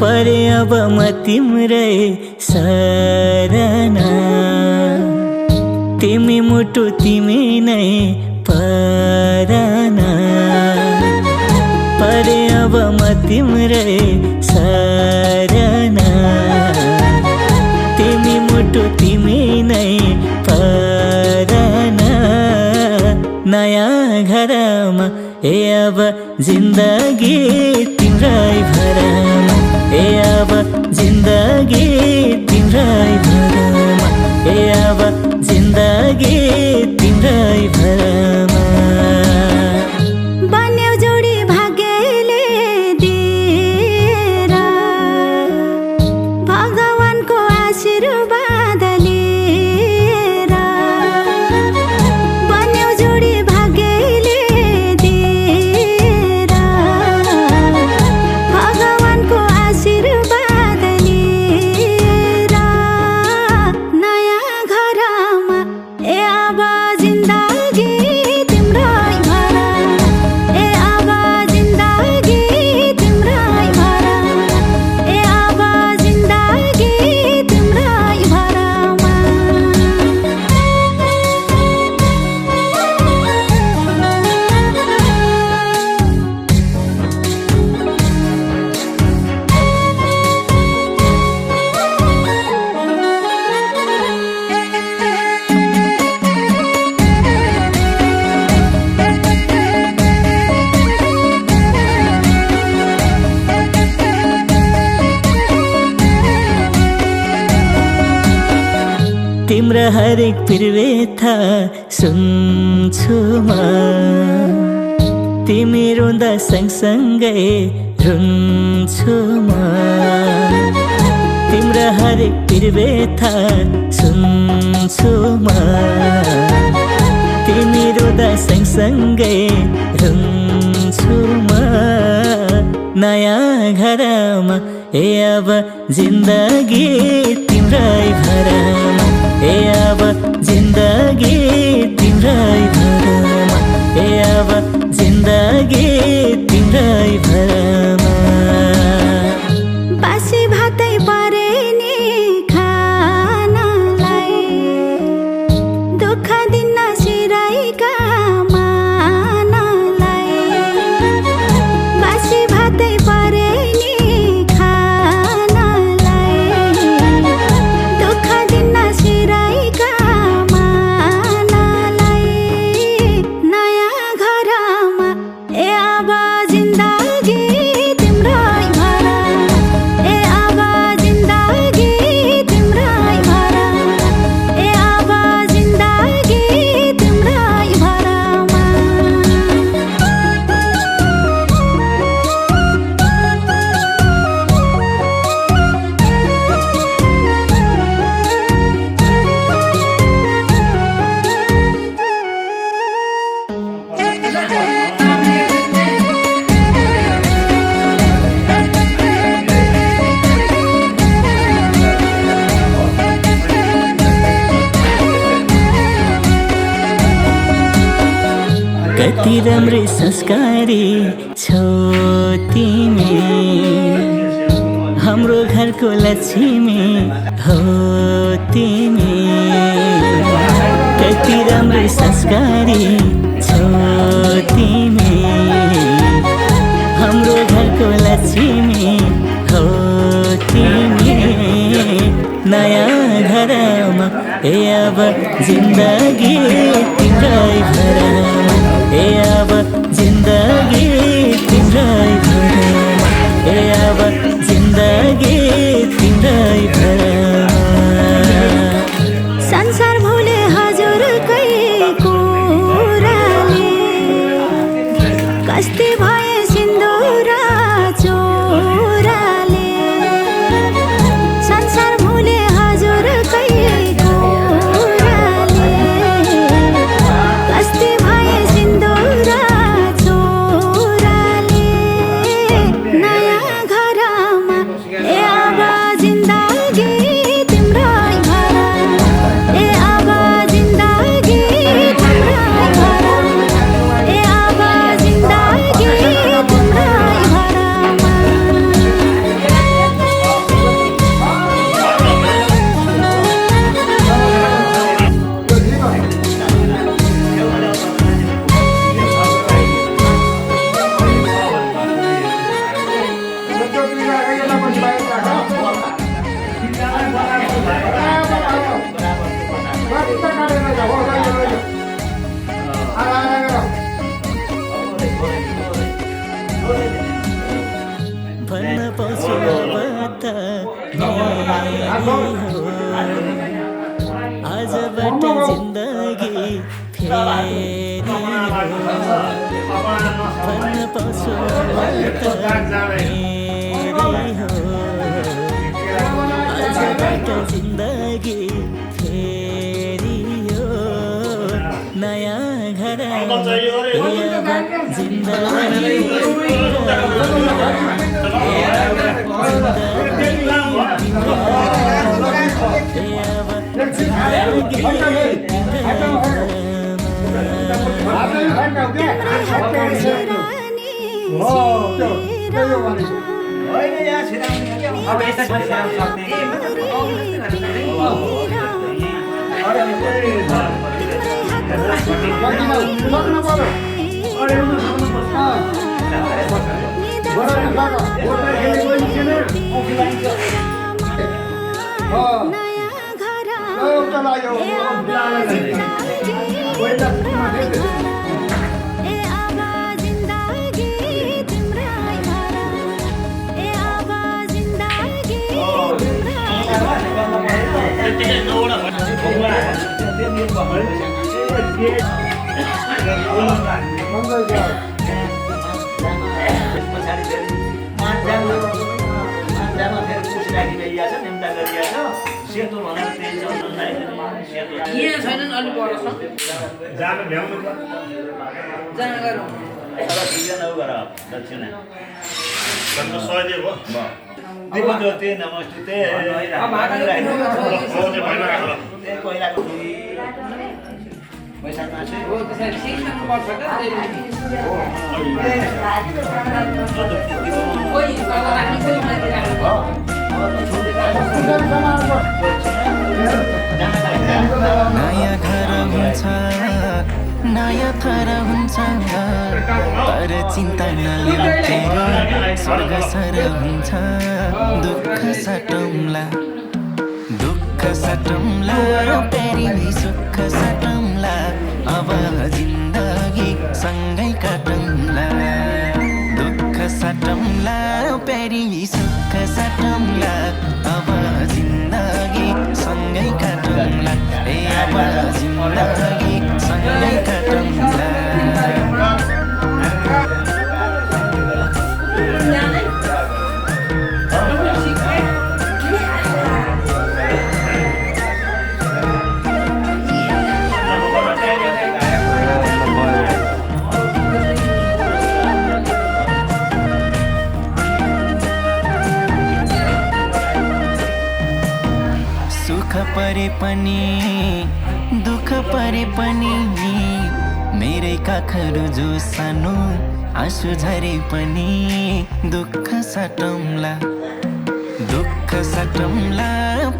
परे अब म तिम्रै शरणा तिमी मुटु तिमी नै परना परे अब म तिम्रै शरणा अब जिन्दगी तिम्रै भरमा ए अब जिन्दगी तिम्रै भरमा ए अब जिन्दगी तिम्रै भरमा बन्यौ जोडी भाग्यले दिएर भगवानको आशीर्वाद लिएर बन्यौ जोडी भाग्यले दिएर भगवानको आशीर्वाद लिएर नयाँ घरमा ए अब जिन्दगी तिम्रै भरमा ए अब जिन्दगी तिम्रै भरमा ए अब जिन्दगी तिम्रै भरमा तिम्रो हरेक पिरवेथा सुन्छु म तिमी रुँदा सँगसँगै रुन्छु म तिम्रो हरेक पिरवेथा सुन्छु म तिमी रुँदा सँगसँगै रुन्छु म नयाँ घरमा ए अब जिन्दगी तिम्रै भरमा ए अब जिन्दगी तिम्रै भरमा ए अब जिन्दगी तिम्रै भरमा बासी भातै परे नि खानलाई दुःख दिन सिराइका मानलाई बासी भातै परे नि खानलाई दुःख दिन सिराइका मानलाई नयाँ घरमा ए अब जिन्दगी तिम्रै भरमा ए अब जिन्दगी तिम्रै भरमा ए अब जिन्दगी तिम्रै भरमा कति राम्रै संस्कारी छौ तिमी हाम्रो घरको लक्ष्मी हो तिमी कति राम्रै संस्कारी छौ तिमी हाम्रो घरको लक्ष्मी हो तिमी नयाँ घरमा ए अब जिन्दगी तिम्रै भरमा ए अब जिन्दगी तिम्रै भरमा ए अब जिन्दगी तिम्रै भरमा संसार भुले हजुरकै कुराले कस्ती भए सिन्दुर चोराले संसार भुले हजुरकै कुराले कस्ती भए सिन्दुर चोराले नयाँ घरमा ए अब जिन्दगी तिम्रै भरमा ए अब जिन्दगी तिम्रै भरमा ए अब जिन्दगी तिम्रै भरमा आजबाट जिन्दगी फेरि भन्न पाउँछु आजबाट जिन्दगी फेरि हो नयाँ घर जिन्दगी नयाँ घर हुन्छ नयाँ थर हुन्छ तर चिन्ता नलिनु स्वर्ग सर हुन्छ दुःख सटौँला प्यारी सुख सटौँला अब जिन्दगी सँगै काटौँला दुःख सटौँला प्यारी सुख सटौँला अब जिन्दगी सँगै काटौँला अब जिन्दगी सँगै काटौँला सुख परे पनि दुःख परे पनि मेरै काखहरू जो सानो आँसु झरे पनि दुःख सटौँला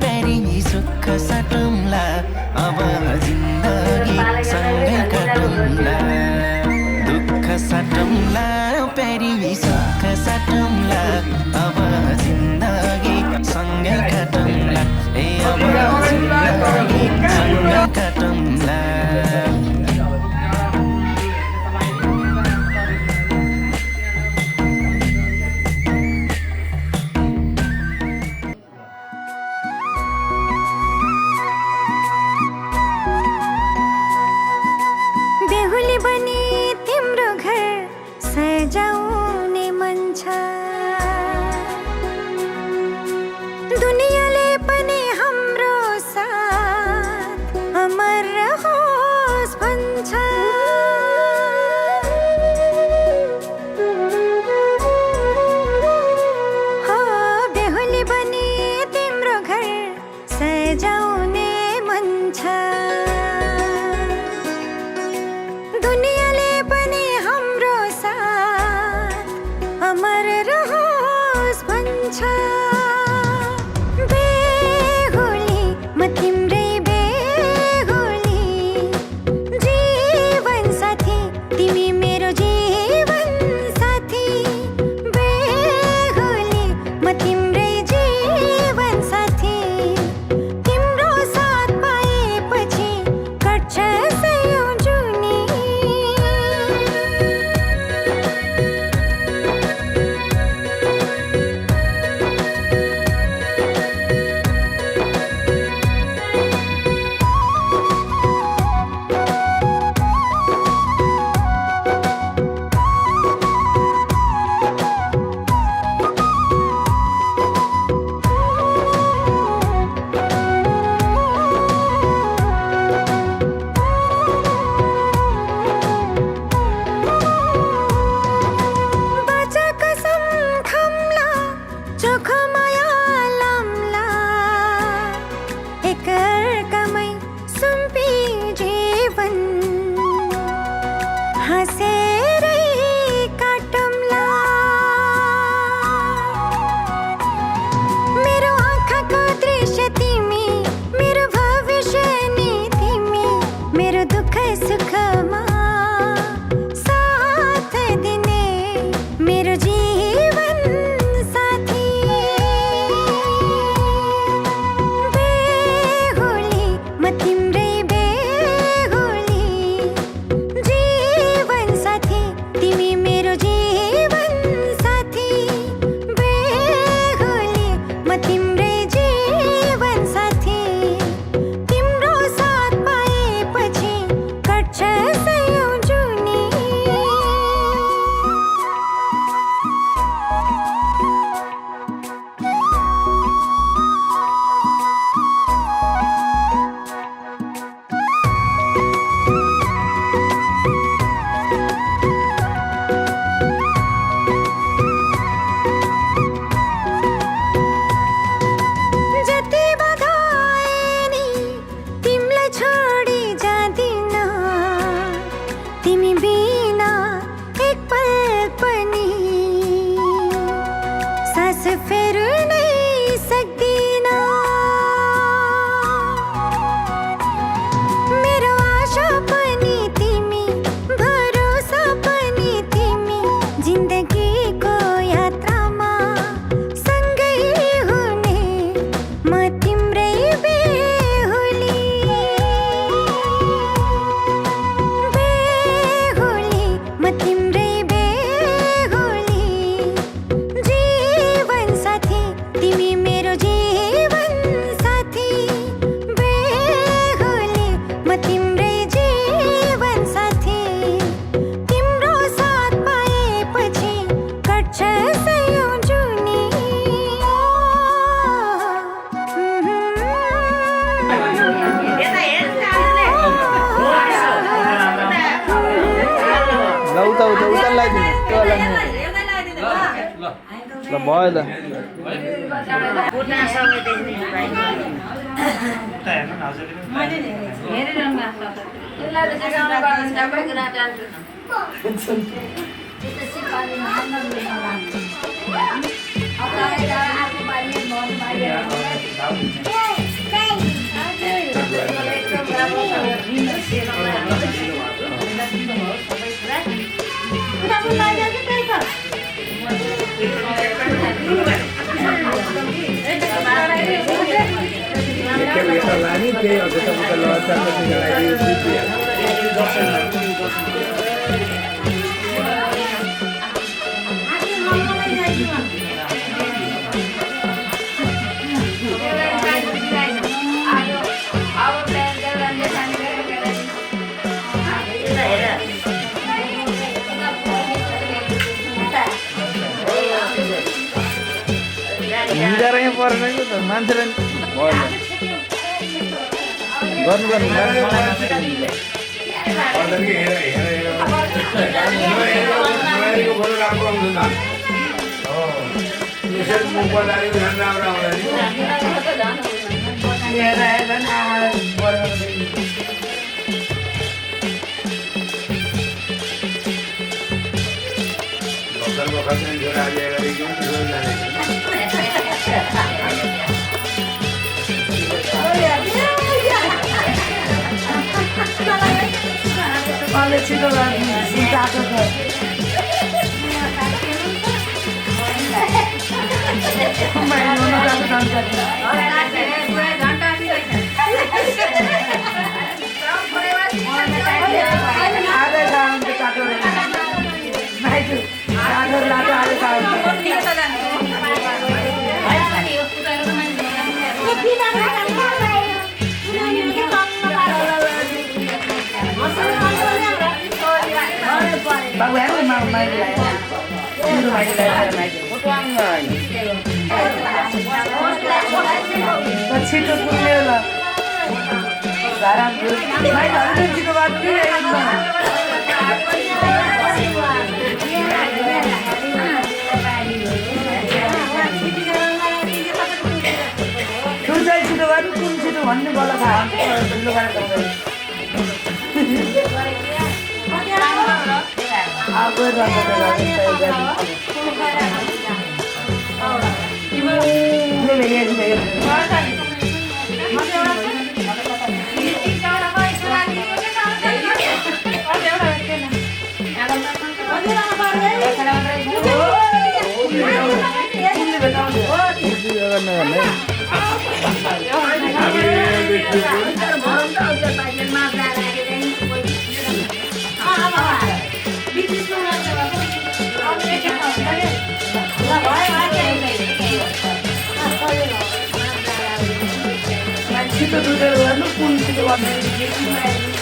प्यारी सुख सटौँला अब जिन्दगी सँगै काटौँला दुःख सटौँला प्यारी सुख सटौँला अब जिन्दगी सँगै काटौँला अब जिन्दगी सँगै काटौँला बेहुली बनी तिम्रो घर सजाउने मन छ दुनियाँले पनि हाम्रो साथ अमर रहोस् भन्छ हो बेहुली बनी तिम्रो घर सजाउने मन छ दुनियाँले पनि हाम्रो साथ अमर रहोस् भन्छ बेहुली म तिम्रै बेहुली जीवन साथी तिमी मेरो जीवन साथी बेहुली म तिम्रै जीवन साथी तिम्रो साथ पाएपछि उता लगाइदिनु त्यो ल भयो ल हिँडेर परेन कि त मान्छेले छिटो पुग्ने ल छिटो कुन छिटो भन्ने बल छिटो दुधेर गर्नु कुन छिटो गर्नु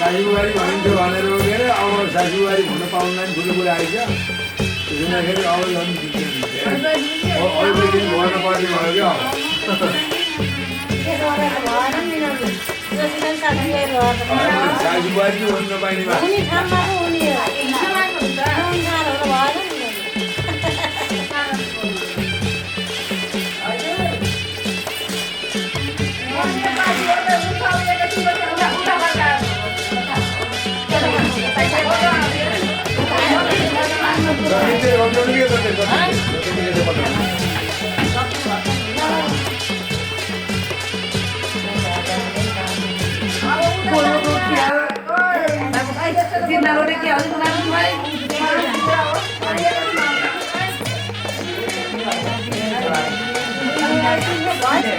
सासूबारी भनिन्थ्यो भनेर के अब सासूबारी भन्न पाउँदैन ठुलो कुरा आइज त्यसैखेरि अब झन् दिन भर्न पर्ने भयो क्या सासूबारी भन्न पाइने Hãy subscribe cho kênh Ghiền Mì Gõ để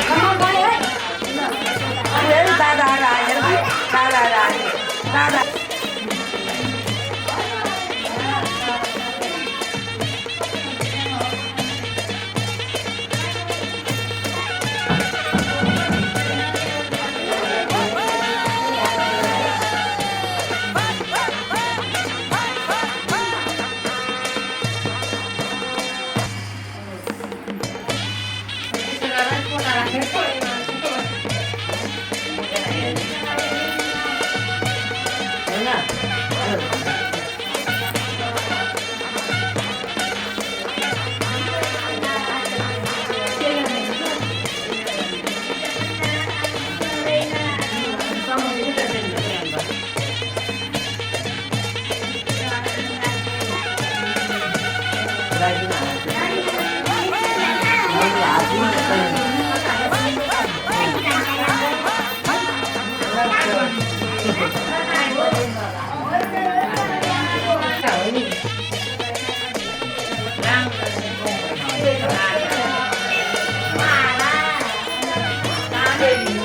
không bỏ lỡ